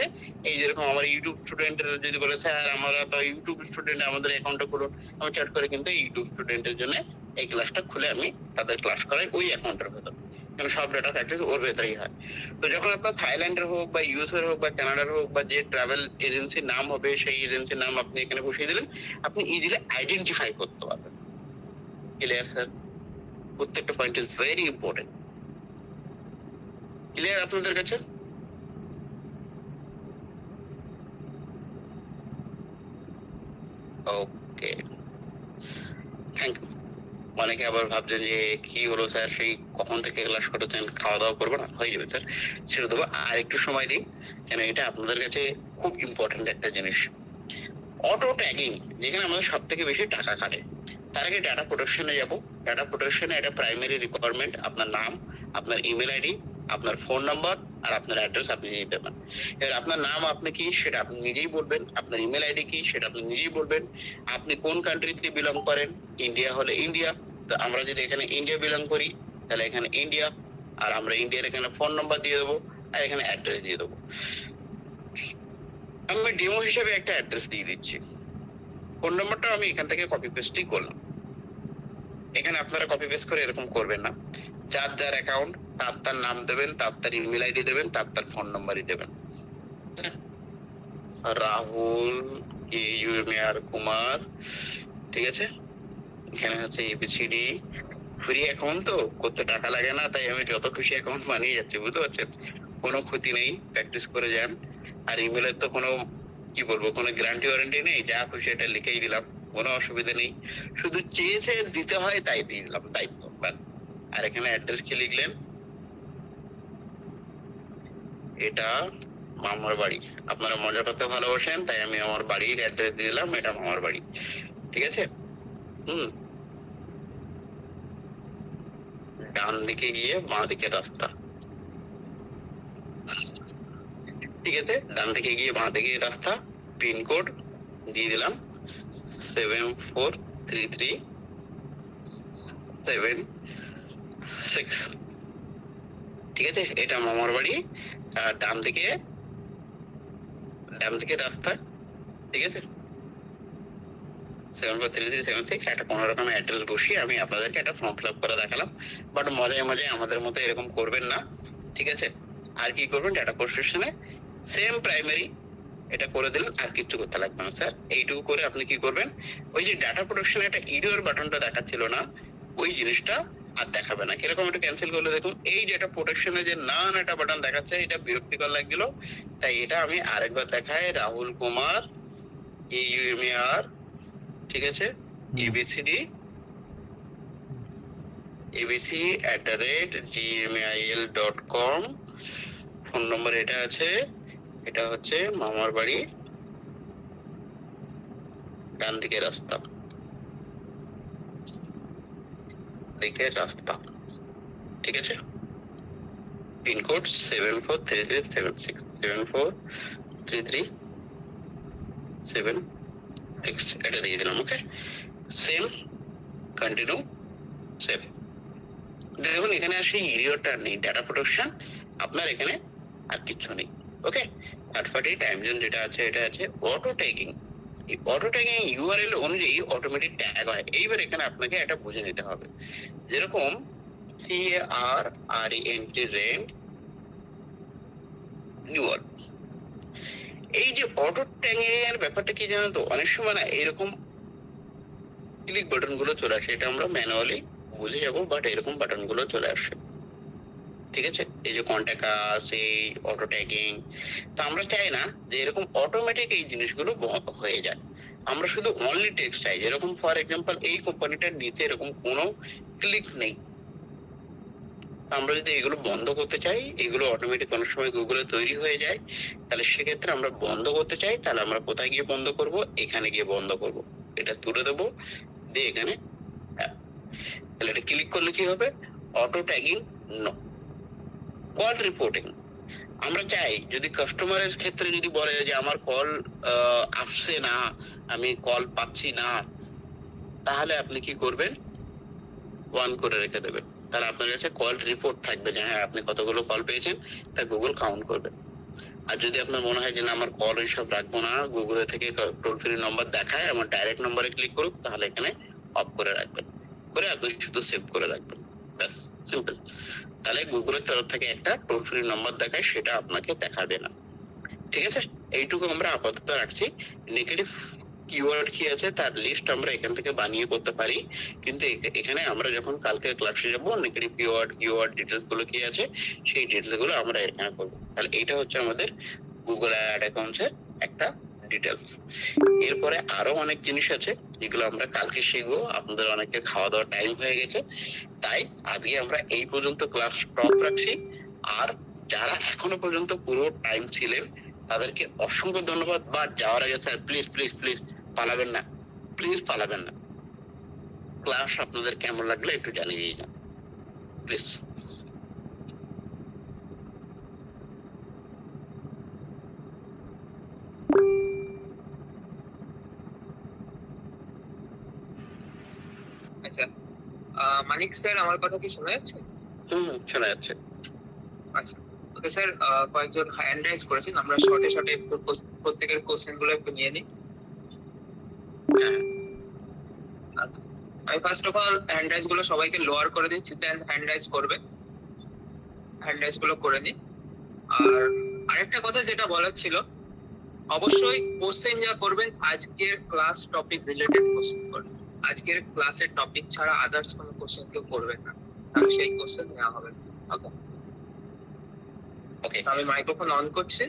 এই যেরকম আমার ইউটিউব স্টুডেন্টের যদি বলে স্যার আমরা তো ইউটিউব স্টুডেন্ট আমাদের অ্যাকাউন্টটা খুলুন, আমি চ্যাট করে কিন্তু ইউটিউব স্টুডেন্টের জন্য এই ক্লাসটা খুলে আমি তাদের ক্লাস করাই ওই অ্যাকাউন্টের ভেতর, কারণ সব ডাটা ফ্যাক্টরি ওর ভেতরেই হয়। তো যখন আপনার থাইল্যান্ডের হোক বা ইউএসএর হোক বা কানাডার হোক বা যে ট্রাভেল এজেন্সির নাম হবে সেই এজেন্সির নাম আপনি এখানে বসিয়ে দিলেন, আপনি ইজিলি আইডেন্টিফাই করতে পারবেন। Clear sir? প্রত্যেকটা point is very important. Clear আপনাদের কাছে? Okay, thank you. অনেকে আবার ভাবছেন যে কি হলো স্যার, সেই কখন থেকে ক্লাস করেছেন, খাওয়া দাওয়া করবো না? হয়ে যাবে স্যার, ছেড়ে দেবো, আর একটু সময় দিন, কেন এটা আপনাদের কাছে খুব ইম্পর্টেন্ট একটা জিনিস। অটো ট্যাগিং যেখানে আমাদের সব থেকে বেশি টাকা কাটে। তার আগে ডাটা প্রোটেকশনে যাব। ডাটা প্রোটেকশনে একটা প্রাইমারি রিকোয়ারমেন্ট আপনার নাম, আপনার ইমেল আইডি, আপনার ফোন নাম্বার আর আপনার অ্যাড্রেস আপনি দিয়ে দেবেন। এবার আপনার নাম আপনি কি সেটা আপনি নিজেই বলবেন, আপনার ইমেল আইডি কি সেটা আপনি নিজেই বলবেন, আপনি কোন কান্ট্রিতে বিলং করেন, ইন্ডিয়া হলে ইন্ডিয়া, তো আমরা যদি এখানে ইন্ডিয়া বিলং করি তাহলে এখানে ইন্ডিয়া, আর আমরা ইন্ডিয়ার এখানে ফোন নাম্বার দিয়ে দেবো আর এখানে অ্যাড্রেস দিয়ে দেবো। আমি ডেমো হিসেবে একটা অ্যাড্রেস দিয়ে দিচ্ছি, ফোন নাম্বারটা আমি এখান থেকে কপি পেস্টই করলাম। এখানে আপনারা কপি পেস্ট করে এরকম করবেন না, যার যার অ্যাকাউন্ট তার তার নাম দেবেন, তার তার ইমেল আইডি দেবেন, তার তার ফোন নাম্বারই দেবেন। রাহুল AUMAR কুমার, ঠিক আছে। এখানে হচ্ছে ABCD ফ্রি অ্যাকাউন্ট, তো করতে টাকা লাগে না, তাই আমি যত খুশি অ্যাকাউন্ট বানিয়ে যাচ্ছি, বুঝতে পারছেন? কোনো ক্ষতি নেই, প্র্যাকটিস করে যান। আর ইমেলের তো কোনো কি বলবো, কোনো গ্যারান্টি ওয়ারেন্টি নেই, যা খুশি এটা লিখেই দিলাম, কোনো অসুবিধা নেই, শুধু চেয়েছে দিতে হয় তাই দিয়ে দিলাম, দায়িত্ব ব্যাস। আর এখানে অ্যাড্রেস কি লিখলেন, এটা মামার বাড়ি। আপনারা মজা করতে ভালোবাসেন তাই আমি আমার বাড়ির অ্যাড্রেস দিয়ে দিলাম, এটা মামার বাড়ি, ঠিক আছে। ডান দিকে গিয়ে বাঁ দিকের রাস্তা, ঠিক আছে, ডান দিকে গিয়ে বাঁ দিকে রাস্তা, পিনকোড দিয়ে দিলাম 74337 ঠিক আছে। এটা মামার বাড়ি, আর ডান দিকে রাস্তা, ঠিক আছে, 74337 একটা কোনো রকম অ্যাড্রেস বসিয়ে আমি আপনাদেরকে একটা ফর্ম ফিল আপ করে দেখালাম। বাট মজায় মজায় আমাদের মতো এরকম করবেন না, ঠিক আছে। আর কি করবেন, ডাটা প্রোটেকশনে সেম প্রাইমারি এটা করে দিলেন, আর কিছু করতে লাগবে না স্যার। এইটুকু করে আপনি কি করবেন, ওই যে ডাটা প্রোটেকশনে একটা ইরর বাটনটা দেখাচ্ছিল না, ওই জিনিসটা আর দেখাবে না। কিরকম একটু ক্যান্সেল করলে দেখুন, এই যে একটা প্রোটেকশনে যে নান একটা বাটন দেখাচ্ছে, এটা বিরক্তিকর লাগছিল, তাই এটা আমি আরেকবার দেখাই, রাহুল কুমার AUMAR, ঠিক আছে, abc@gmail.com, ফোন নম্বর এটা আছে, এটা হচ্ছে মামার বাড়ি, ডান দিকে রাস্তা, ঠিক আছে, পিনকোড 743376 এটা দিয়ে দিলাম। ওকে, সেম, কন্টিনিউ, সেভ। দেখুন এখানে আর সেই ইরিয়রটা নেই, ডাটা প্রোটেকশন আপনার এখানে আর কিছু নেই। ওকে, থার্ড পার্টি টাইম জোন যেটা আছে এটা আছে অটো ট্যাগিং। এই অটো ট্যাগিং ইউআরএল অনুযায়ী অটোমেটিক ট্যাগ হয়। এইবার এখানে আপনাকে এটা বুঝে নিতে হবে, যেরকম CARRENT রেন্ট নিউয়াল, এই যে অটো ট্যাগিং এর ব্যাপারটা কি জানেন তো, অনেক সময় না এরকম ক্লিক বাটন গুলো চলে আসে, এটা আমরা ম্যানুয়ালি বুঝে যাবো, বাট এরকম বাটন গুলো চলে আসে, ঠিক আছে? এই যে কন্ট্যাক্ট আস, এই অটো ট্যাগিং, তো আমরা চাই না যে এরকম অটোমেটিক এই জিনিসগুলো হয়ে যায়। আমরা শুধু অনলি টেক্সট চাই, যেরকম ফর এক্সাম্পল এই কোম্পানিটার নিচে এরকম কোনো ক্লিক নেই। আমরা যদি এগুলো বন্ধ করতে চাই, এগুলো অটোমেটিক অনেক সময় গুগলে তৈরি হয়ে যায়, তাহলে সেক্ষেত্রে আমরা বন্ধ করতে চাই, তাহলে আমরা কোথায় গিয়ে বন্ধ করব? এখানে গিয়ে বন্ধ করব। এটা তুলে দেবো, দিয়ে এখানে তাহলে এটা ক্লিক করলে কি হবে? Auto tagging no. Call reporting, আমরা চাই যদি কাস্টমারের ক্ষেত্রে যদি বলে যে আমার কল আসছে না, আমি কল পাচ্ছি না, তাহলে আপনি কি করবেন? 1 করে রেখে দেবেন, তাহলে আপনার কাছে কল রিপোর্ট থাকবে যে হ্যাঁ আপনি কতগুলো কল পেয়েছেন, তা গুগল কাউন্ট করবে। আর যদি আপনার মনে হয় যে না আমার কল এইসব রাখবো না, গুগলে থেকে টোল ফ্রি নম্বর দেখায়, আমার ডাইরেক্ট নম্বরে ক্লিক করুক, তাহলে এখানে অফ করে রাখবেন, করে আপনি শুধু সেভ করে রাখবেন, ব্যাস, সিম্পল। তাহলে গুগলের তরফ থেকে একটা টোল ফ্রি নম্বর দেখায়, সেটা আপনাকে দেখাবে না, ঠিক আছে? এইটুকু আমরা আপাতত রাখছি। নেগেটিভ কিওয়ার্ড কি আছে তার লিস্ট আমরা এখান থেকে বানিয়ে করতে পারি, কিন্তু এখানে আমরা যখন কালকে ক্লাসে যাব, নেগেটিভ কিওয়ার্ড ডিটেলস গুলো কি আছে সেই ডিটেলস গুলো আমরা এখানে করবো। তাহলে এটা হচ্ছে আমাদের গুগল অ্যাড অ্যাকাউন্টসের একটা ডিটেলস। এরপরে আরো অনেক জিনিস আছে যেগুলো আমরা কালকে শিখবো। আপনাদের অনেকের খাওয়া দাওয়ার টাইম হয়ে গেছে, তাই আজকে আমরা এই পর্যন্ত ক্লাস স্টপ রাখছি। আর যারা এখনো পর্যন্ত পুরো টাইম ছিলেন তাদেরকে অসংখ্য ধন্যবাদ। বাট যাওয়ার আগে স্যার প্লিজ প্লিজ প্লিজ পালাবেন না, প্লিজ পালাবেন না। ক্লাস আপনাদের কেমন লাগলো একটু জানিয়ে দিয়ে যান প্লিজ। আচ্ছা, মানিক স্যার আমার কথা কি শোনা যাচ্ছে? শোনা যাচ্ছে। আচ্ছা, ওকে স্যার, কয়েকজন হ্যান্ড রাইজ করেছেন, আমরা শর্টে শর্টে প্রত্যেকের কোশ্চেন গুলো একটু নিয়ে নিই। আমি first of all hand rise গুলো সবাইকে লোয়ার করে দিচ্ছি, দেন হ্যান্ড রাইজ করবে, হ্যান্ড রাইজ গুলো করে নিই। আর আরেকটা কথা যেটা বলার ছিল, অবশ্যই কোশ্চেন যা করবেন আজকের ক্লাস টপিক রিলেটেড কোশ্চেন করবেন। আজকের ক্লাসের টপিক ছাড়া আদার্স কোনো কোশ্চেন কেউ করবেন না, তাহলে সেই কোশ্চেন নেওয়া হবে। ওকে ওকে, আমি মাইক্রোফোন অন করছি।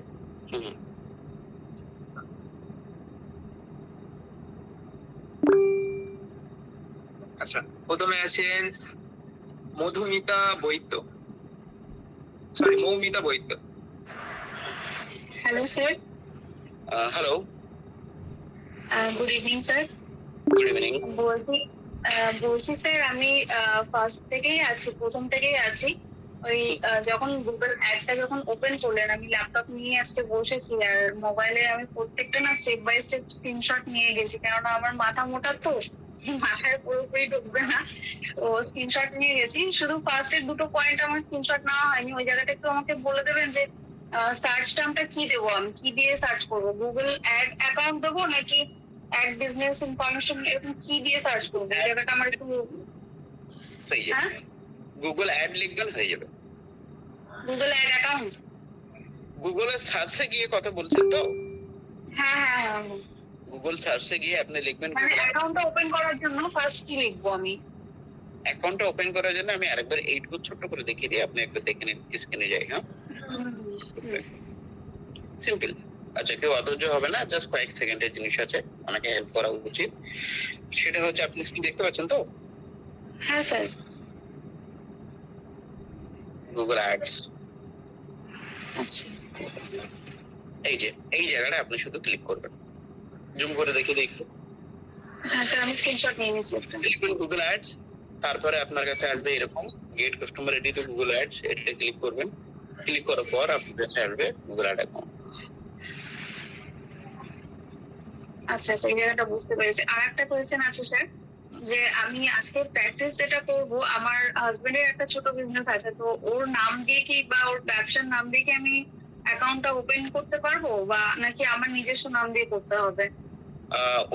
আচ্ছা, প্রথমে আছেন Madhumita Baidya, sorry Moumita Baidya. Hello sir. Hello, good evening sir. Good evening. বলছি স্যার, আমি ফার্স্ট থেকেই আছি, প্রথম থেকেই আছি। ওই যখন গুগল অ্যাডটা যখন ওপেন করলেন, আমি ল্যাপটপ নিয়ে আসতে বসেছি, আর মোবাইলে আমি প্রত্যেকটা না স্টেপ বাই স্টেপ স্ক্রিনশট নিয়ে গেছি, কেননা আমার মাথা মোটা তো, মাথায় পুরোপুরি ঢুকবে না, তো স্ক্রিনশট নিয়ে গেছি। শুধু ফার্স্টের দুটো পয়েন্ট আমার স্ক্রিনশট নেওয়া হয়নি, ওই জায়গাটা একটু আমাকে বলে দেবেন যে সার্চ টার্মটা কি দেবো, আমি কি দিয়ে সার্চ করবো? গুগল অ্যাড অ্যাকাউন্ট দেবো নাকি অ্যাড বিজনেস ইনফরমেশন, এরকম কি দিয়ে সার্চ করবো? এই জায়গাটা আমার একটু গুগল অ্যাড লিখবেন হয়ে যাবে। গুগল অ্যাড অ্যাকাউন্ট, গুগলে সার্চে গিয়ে কথা বলছেন তো? হ্যাঁ, গুগল সার্চে গিয়ে আপনি লিখবেন মানে অ্যাকাউন্টটা ওপেন করার জন্য ফার্স্ট কি লিখবো আমি? অ্যাকাউন্টটা ওপেন করার জন্য আমি আরেকবার এইটুকু ছোট্ট করে দেখিয়ে দিই, আপনি একবার দেখে নিন, স্ক্রিনে যাই। হ্যাঁ, সিম্পল। আচ্ছা, কেউ অধৈর্য হবে না, জাস্ট কয়েক সেকেন্ডের জিনিস আছে, অনেকে হেল্প করা উচিত। সেটা হচ্ছে আপনি স্ক্রিন দেখতে পাচ্ছেন তো? হ্যাঁ স্যার। গুগল অ্যাডস, আচ্ছা, এই জায়গাটা আপনি শুধু ক্লিক করবেন। জুম করে দেখে দেখুন। হ্যাঁ স্যার, আমি স্ক্রিনশট নিয়ে নিয়েছি। লিখবেন গুগল অ্যাডস, তারপরে আপনার কাছে আসবে এরকম get customer ready to Google ads, এটা ক্লিক করবেন। ক্লিক করার পর আপনার কাছে আসবে গুগল অ্যাড অ্যাকাউন্ট। আচ্ছা, এই জায়গাটা বুঝতে পেরেছি। আর একটা কোয়েশ্চেন আছে স্যার, যে আমি আজকে প্র্যাকটিস যেটা করব, আমার হাজবেন্ডের একটা ছোট বিজনেস আছে, তো ওর নাম দিয়ে কি বা ওর ব্যবসার নাম দিয়ে কি আমি অ্যাকাউন্টটা ওপেন করতে পারবো, বা নাকি আমার নিজস্ব নাম দিয়ে করতে হবে?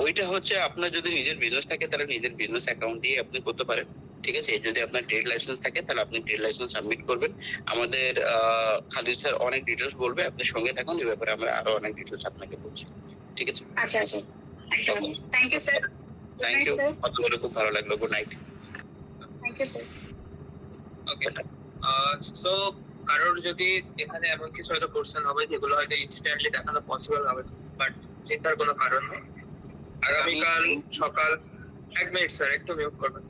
ওইটা হচ্ছে আপনার যদি নিজের বিজনেস থাকে তাহলে নিজের বিজনেস অ্যাকাউন্ট দিয়ে আপনি করতে পারেন, ঠিক আছে। যদি আপনার ট্রেড লাইসেন্স থাকে তাহলে আপনি ট্রেড লাইসেন্স সাবমিট করবেন। আমাদের খালিদ স্যার অনেক ডিটেলস বলবে, আপনি সঙ্গে থাকুন, এই ব্যাপারে আমরা আরো অনেক ডিটেলস আপনাকে বলছি, ঠিক আছে। আচ্ছা আচ্ছা, thank you sir. Thank you, কথা বলে খুব ভালো লাগলো। Good night. Thank you sir. Okay, so কারোর যদি এখানে এমন কিছু হয়তো কোশ্চেন হবে যেগুলো হয়তো ইনস্ট্যান্টলি দেখানো পসিবল হবে, বাট চিন্তার কোনো কারণ নেই। আগামীকাল সকাল 1 মিনিট স্যার, একটু মিউট করবেন।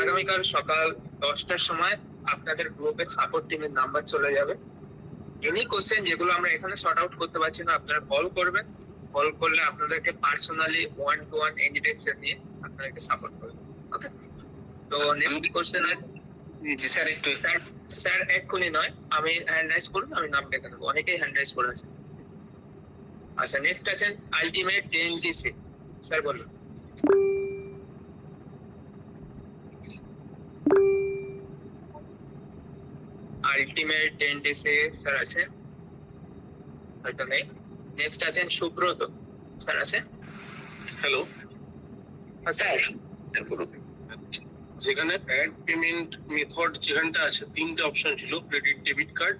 আগামীকাল সকাল 10টার সময় আপনাদের গ্রুপের সাপোর্ট টিমের নাম্বার চলে যাবে। এনি কোশ্চেন যেগুলো আমরা এখানে সর্ট আউট করতে পারছি না, আপনারা কল করবেন। কল করলে আপনাদেরকে পার্সোনালি 1-to-1 ইনডিটেকশন নিয়ে আপনাদেরকে সাপোর্ট করবে। ওকে, তো নেক্সট কোশ্চেন আছে। জি স্যার, একটু স্যার এক্ষুনি নয়, আমি হ্যান্ড রাইজ করুন, আমি নাম ডেকে নেবো। অনেকেই হ্যান্ড রাইজ করে আছে। আচ্ছা, নেক্সট আছেন আলটিমেট 10TC, স্যার বলুন। আলটিমেট 10TC স্যার আছে? হয়তো নেই। নেক্সট আছেন সুব্রত, স্যার আছে? হ্যালো স্যার স্যার বলুন। যেখানে অ্যাড পেমেন্ট মেথড যেখানটা আছে 3টে অপশন ছিল, ক্রেডিট ডেবিট কার্ড,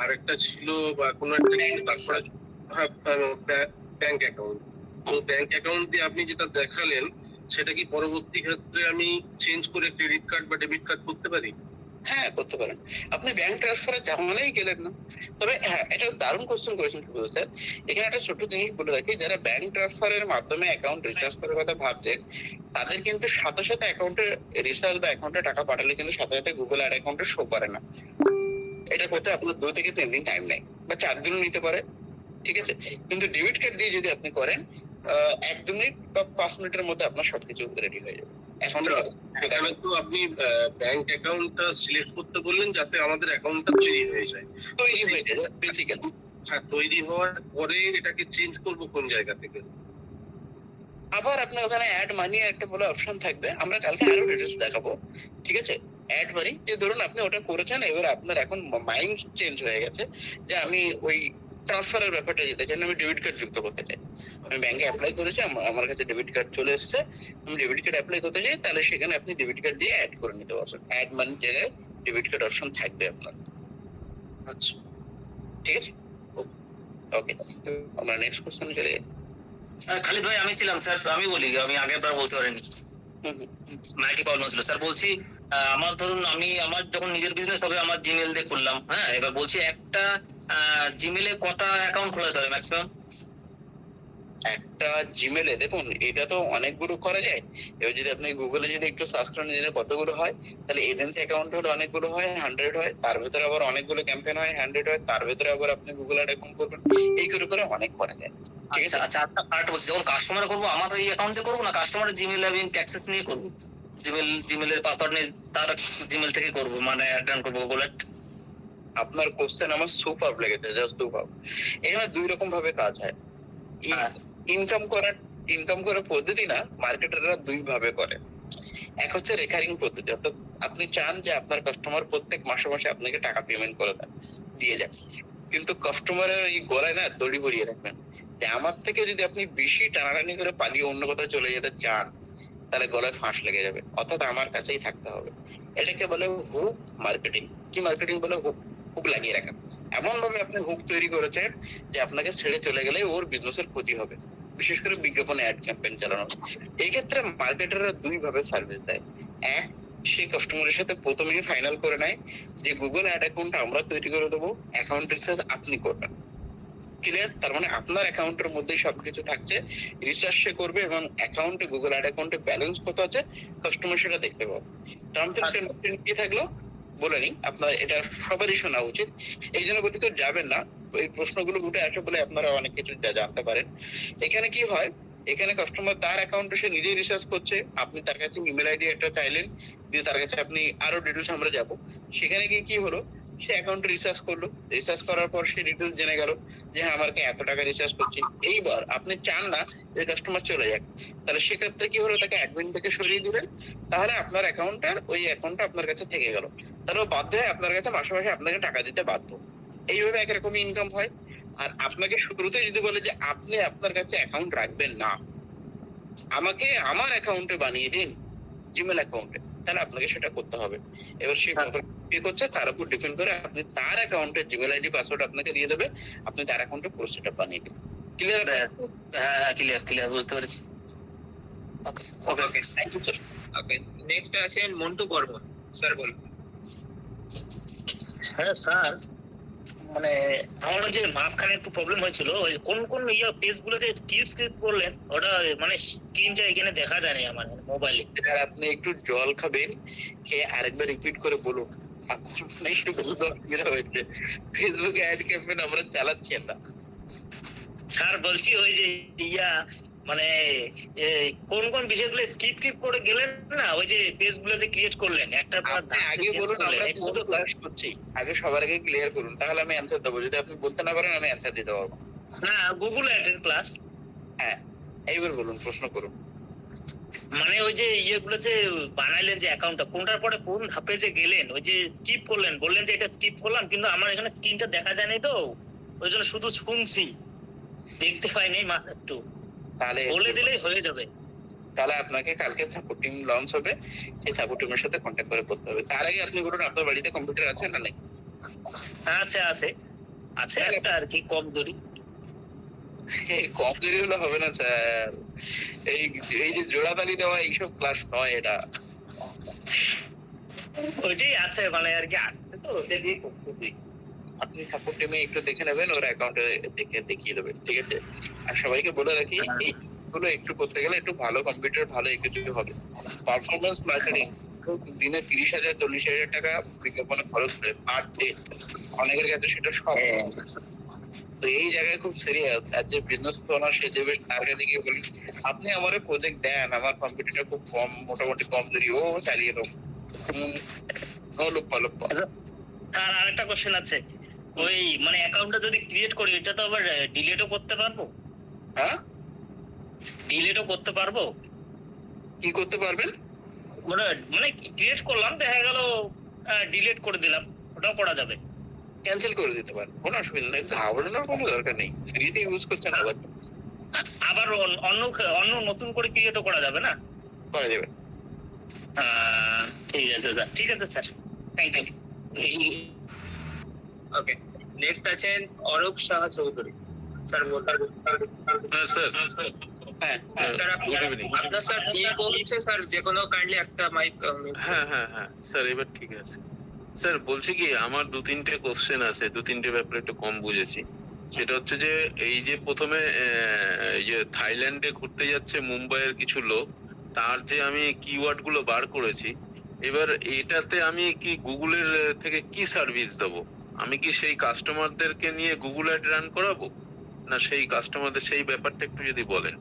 আর একটা ছিল বা কোনো একটা তারপরে ব্যাংক অ্যাকাউন্ট। তো ব্যাংক অ্যাকাউন্ট দিয়ে আপনি যেটা দেখালেন সেটা কি পরবর্তী ক্ষেত্রে আমি চেঞ্জ করে ক্রেডিট কার্ড বা ডেবিট কার্ড করতে পারি? হ্যাঁ, করতে পারেন। আপনি ব্যাংক ট্রান্সফারে ঝামেলাই গেলেন না। তবে হ্যাঁ, এটা দারুণ কোশ্চেন করেছেন সুব্রত স্যার। এখানে একটা ছোট্ট জিনিস বলে রাখি, যারা ব্যাংক ট্রান্সফারের মাধ্যমে অ্যাকাউন্ট রিচার্জ করার কথা ভাবছেন, তাদের কিন্তু সাথে সাথে অ্যাকাউন্টে রিচার্জ বা অ্যাকাউন্টে টাকা পাঠালে কিন্তু সাথে সাথে গুগল অ্যাড অ্যাকাউন্টে শো করে না। এটা করতে আপনার 2 থেকে 3 দিন টাইম নেয়, বা 4 দিন নিতে পারে, ঠিক আছে। কিন্তু ডেবিট কার্ড দিয়ে যদি আপনি করেন 1-2 মিনিট বা 5 মিনিটের মধ্যে আপনার সবকিছু রেডি হয়ে যাবে। এখানে তো আপনি ব্যাংক অ্যাকাউন্টটা সিলেক্ট করতে বললেন যাতে আমাদের অ্যাকাউন্টটা তৈরি হয়ে যায়। তৈরি হয়ে যাবে বেসিক্যালি। হ্যাঁ, তৈরি হওয়ার পরে এটাকে চেঞ্জ করব কোন জায়গা থেকে? আবার আপনি ওখানে অ্যাড মানি একটা বলে অপশন থাকবে, আমরা কালকে আরো ডিটেলস দেখাবো, ঠিক আছে। অ্যাড মানি, যে ধরুন আপনি ওটা করেছেন, এবার আপনার এখন মাইন্ড চেঞ্জ হয়ে গেছে যে আমি ওই ট্রান্সফারের ব্যাপারটা যেতে চাই, আমি ডেবিট কার্ড যুক্ত করতে চাই। আমি ব্যাংকে অ্যাপ্লাই করেছি, আমার কাছে ডেবিট কার্ড চলে এসেছে, আমি ডেবিট কার্ড অ্যাপ্লাই করতে চাই, তাহলে সেখানে আপনি ডেবিট কার্ড দিয়ে অ্যাড করে নিতে পারবেন। অ্যাড মানির জায়গায় ডেবিট কার্ড অপশন থাকবে আপনার। আচ্ছা, ঠিক আছে, ওকে। আমরা নেক্সট কোশ্চেন চলে যাই। খালিদ ভাই, আমি ছিলাম স্যার, আমি বলি, আমি আগের বার বলতে পারিনি, মাইটি প্রবলেম ছিল স্যার। বলছি আমার ধরুন আমার যখন নিজের বিজনেস হবে, আমার জিমেল দিয়ে করলাম, হ্যাঁ, এবার বলছি একটা জিমেলে কটা অ্যাকাউন্ট খোলা যেতে হবে ম্যাক্সিমাম? একটা জিমেলে দেখুন, এটা তো অনেকগুলো করা যায়। এবার যদি আপনি গুগলে যদি একটু সার্চ করেন যে কতগুলো হয়, তাহলে এজেন্সি অ্যাকাউন্ট হলে অনেকগুলো হয়, 100 হয়, তার ভিতরে আবার অনেকগুলো ক্যাম্পেইন হয়, 100 হয়, তার ভিতরে আবার আপনি গুগল অ্যাড অ্যাকাউন্ট করবেন, এই করে করে অনেক করা যায়, ঠিক আছে। আচ্ছা, আরেকটা বলছি, যখন কাস্টমারে করবো আমার ওই অ্যাকাউন্টে করবো না, কাস্টমারের জিমেল আমি অ্যাক্সেস নিয়ে করবো, জিমেলের পাসওয়ার্ড নিয়ে তার জিমেল থেকে করবো, মানে অ্যাড করবো গুগল অ্যাড। আপনার কোশ্চেন আমার সুপার লেগেছে, জাস্ট সুপার। এখানে 2 রকম ভাবে কাজ হয়। ইনকাম করার পদ্ধতি না, মার্কেটাররা 2 ভাবে করে। এক হচ্ছে রেকারিং পদ্ধতি, অর্থাৎ আপনি চান যে আপনার কাস্টমার প্রত্যেক মাসে মাসে আপনাকে টাকা পেমেন্ট করে দিয়ে যান, কিন্তু কাস্টমারের এই গলায় না দড়ি ভরিয়ে রাখবেন যে আমার থেকে যদি আপনি বেশি টানাটানি করে পালিয়ে অন্য কোথাও চলে যেতে চান, তাহলে গলায় ফাঁস লেগে যাবে, অর্থাৎ আমার কাছেই থাকতে হবে। এটাকে বলে হুক মার্কেটিং। কি মার্কেটিং বলে? হুক লাগিয়ে রাখা। এমন ভাবে আপনি হুক তৈরি করেছেন যে আপনাকে ছেড়ে চলে গেলে ওর বিজনেসের ক্ষতি হবে, বিশেষ করে বিজ্ঞাপনে অ্যাড ক্যাম্পেইন চালানো। এই ক্ষেত্রে মার্কেটাররা 2 ভাবে সার্ভিস দেয়। এক, সে কাস্টমারের সাথে প্রথমেই ফাইনাল করে নেয় যে গুগল অ্যাড অ্যাকাউন্ট আমরা তৈরি করে দেবো, অ্যাকাউন্টের সাথে আপনি করবেন, ক্লিয়ার। তার মানে আপনার অ্যাকাউন্টের মধ্যেই সবকিছু থাকছে, রিসার্চ সে করবে এবং অ্যাকাউন্টে গুগল অ্যাড অ্যাকাউন্টে ব্যালেন্স কত আছে কাস্টমার সেটা দেখতে পাবে। টার্মস এন্ড কন্ডিশন কি থাকলো বলে নি, আপনার এটা সবারই শোনা উচিত। এই জন্য বলি কেউ যাবেন না, এই প্রশ্নগুলো উঠে আসে বলে আপনারা অনেক কিছু জানতে পারেন। এখানে কি হয়, এখানে কাস্টমার তার অ্যাকাউন্টে সে নিজেই রিসার্চ করছে, আপনি তার কাছে ইমেল আইডি একটা চাইলেন, দিয়ে তার কাছে আপনি আরো ডিটেলস আমরা যাবো, সেখানে গিয়ে কি হলো, সে অ্যাকাউন্টে রিসার্চ করলো, রিসার্চ করার পর সে ডিটেলস জেনে গেল যে হ্যাঁ আমাকে এত টাকা রিসার্চ করছি। এইবার আপনি চান না যে কাস্টমার চলে যাক, তাহলে সেক্ষেত্রে কি হলো, তাকে অ্যাডমিন থেকে সরিয়ে দিলেন, তাহলে আপনার অ্যাকাউন্টটা ওই অ্যাকাউন্টটা আপনার কাছে থেকে গেল, তাহলে বাধ্য হয় আপনার কাছে মাসে মাসে আপনাকে টাকা দিতে বাধ্য, এইভাবে একরকমই ইনকাম হয়। আর আপনাকে শুরুতে যদি বলে যে আপনি আপনার কাছে অ্যাকাউন্ট রাখবেন না, আমাকে আমার অ্যাকাউন্টে বানিয়ে দিন, জিমেল অ্যাকাউন্টে, তাহলে আপনাকে সেটা করতে হবে। এবার সেই কত পে করছে তার উপর ডিপেন্ড করে আপনি তার অ্যাকাউন্টের জিমেল আইডি পাসওয়ার্ড আপনাকে দিয়ে দেবে, আপনি তার অ্যাকাউন্টে পুরো সেটআপ বানিয়ে দিন। ক্লিয়ার? হ্যাঁ, ক্লিয়ার, বুঝতে পেরেছি। Okay okay thank you sir. Okay next আছেন মন্টু বর্মন, স্যার বলুন। হ্যাঁ স্যার, মানে আমার যে মাঝখানে একটু প্রবলেম হয়েছিল, ওই কোন কোন পেজ গুলোতে স্কিপ করলেন, ওটা মানে স্ক্রিনটা এখানে দেখা যায় না আমার মোবাইলে। স্যার আপনি একটু জল খাবেন, খেয়ে আরেকবার রিপিট করে বলুন। আপনার মানে একটু বুঝতে অসুবিধা হয়েছে। ফেসবুকে অ্যাড ক্যাম্পেইন আমরা চালাচ্ছি না। স্যার বলছি ওই যে মানে কোন কোন বিষয়গুলো স্কিপ করে গেলেন না, ওই যে পেজ গুলোতে ক্রিয়েট করলেন একটা আপনি আগে বলুন, আমরা তো ক্লাস করছি, আগে সবার আগে ক্লিয়ার করুন, তাহলে আমি অ্যানসার দেবো। যদি আপনি বলতে না পারেন আমি অ্যানসার দিতে পারবো না। গুগল অ্যাডের ক্লাস। হ্যাঁ, এইবার বলুন, প্রশ্ন করুন। মানে ওই যে গুলো যে বানাইলেন যে অ্যাকাউন্টটা, কোনটার পরে কোন ধাপে যে গেলেন, ওই যে স্কিপ করলেন, বললেন যে এটা স্কিপ করলাম, কিন্তু আমার এখানে স্ক্রিনটা দেখা যায় নাই, তো ওই জন্য শুধু শুনছি, দেখতে পাইনি। একটু তাহলে বলে দিলেই হয়ে যাবে। তাহলে আপনাকে কালকে সাপোর্ট টিম লঞ্চ হবে, সেই সাপোর্ট টিমের সাথে কন্ট্যাক্ট করে করতে হবে। তার আগে আপনি বলুন, আপনার বাড়িতে কম্পিউটার আছে না নেই? আছে একটা আর কি, কম দূরি। কম দেরি হলে হবে না স্যার, এই যে জোড়াতালি দেওয়া এইসব ক্লাস নয় এটা। ওইটাই আছে মানে আর কি, আসছে তো ওটা দিয়ে করতেছি। আপনি সাপোর্ট টিমে একটু দেখে নেবেন, ওর অ্যাকাউন্টে দেখিয়ে দেবেন, ঠিক আছে? আর সবাইকে বলে রাখি, এইগুলো একটু করতে গেলে একটু ভালো কম্পিউটার, ভালো কিছু হবে। পারফরমেন্স মার্কেটিং দিনে 30,000 40,000 টাকা বিজ্ঞাপনে খরচ করে পার ডে, অনেকের কাছে সেটা সব। তো এই জায়গায় খুব সিরিয়াস। আর যে বিজনেস ওনার সে যে বেশ তার কাছে গিয়ে বলি আপনি আমার প্রজেক্ট দেন, আমার কম্পিউটারটা খুব কম, মোটামুটি কম দেরি, ও চালিয়ে দেবো। আর আরেকটা কোশ্চেন আছে, ওই মানে অ্যাকাউন্টটা যদি ক্রিয়েট করি, এটা তো আবার ডিলিটও করতে পারবো? হ্যাঁ, ডিলিটও করতে পারবো? কি করতে পারবেন? মানে ক্রিয়েট করলাম, দেখা গেল ডিলিট করে দিলাম, ওটাও করা যাবে? ক্যান্সেল করে দিতে পারেন, কোনো অসুবিধা নেই, ঘাবড়ানোর কোনো দরকার নেই। ফ্রিতে ইউজ করছেন, আবার অন্য নতুন করে ক্রিয়েটও করা যাবে না? করা যাবে। ঠিক আছে sir, thank you. Okay next আছেন অরূপ সাহা চৌধুরী, স্যার বলুন। হ্যাঁ স্যার আপনার স্যার ইকো হচ্ছে স্যার, যে কোনো কাইন্ডলি একটা মাইক। হ্যাঁ স্যার, এবার ঠিক আছে। স্যার বলছি কি, আমার 2-3টে কোশ্চেন আছে, 2-3টে ব্যাপারে একটু কম বুঝেছি। সেটা হচ্ছে যে এই যে প্রথমে এই যে থাইল্যান্ডে ঘুরতে যাচ্ছে মুম্বাইয়ের কিছু লোক, তার যে আমি কিওয়ার্ড গুলো বার করেছি, এবার এটাতে আমি কি গুগলের থেকে কি সার্ভিস দেবো? আমি কি সেই কাস্টমারদেরকে নিয়ে গুগল অ্যাড রান করাবো, না সেই কাস্টমারদের, সেই ব্যাপারটা একটু যদি বলেন।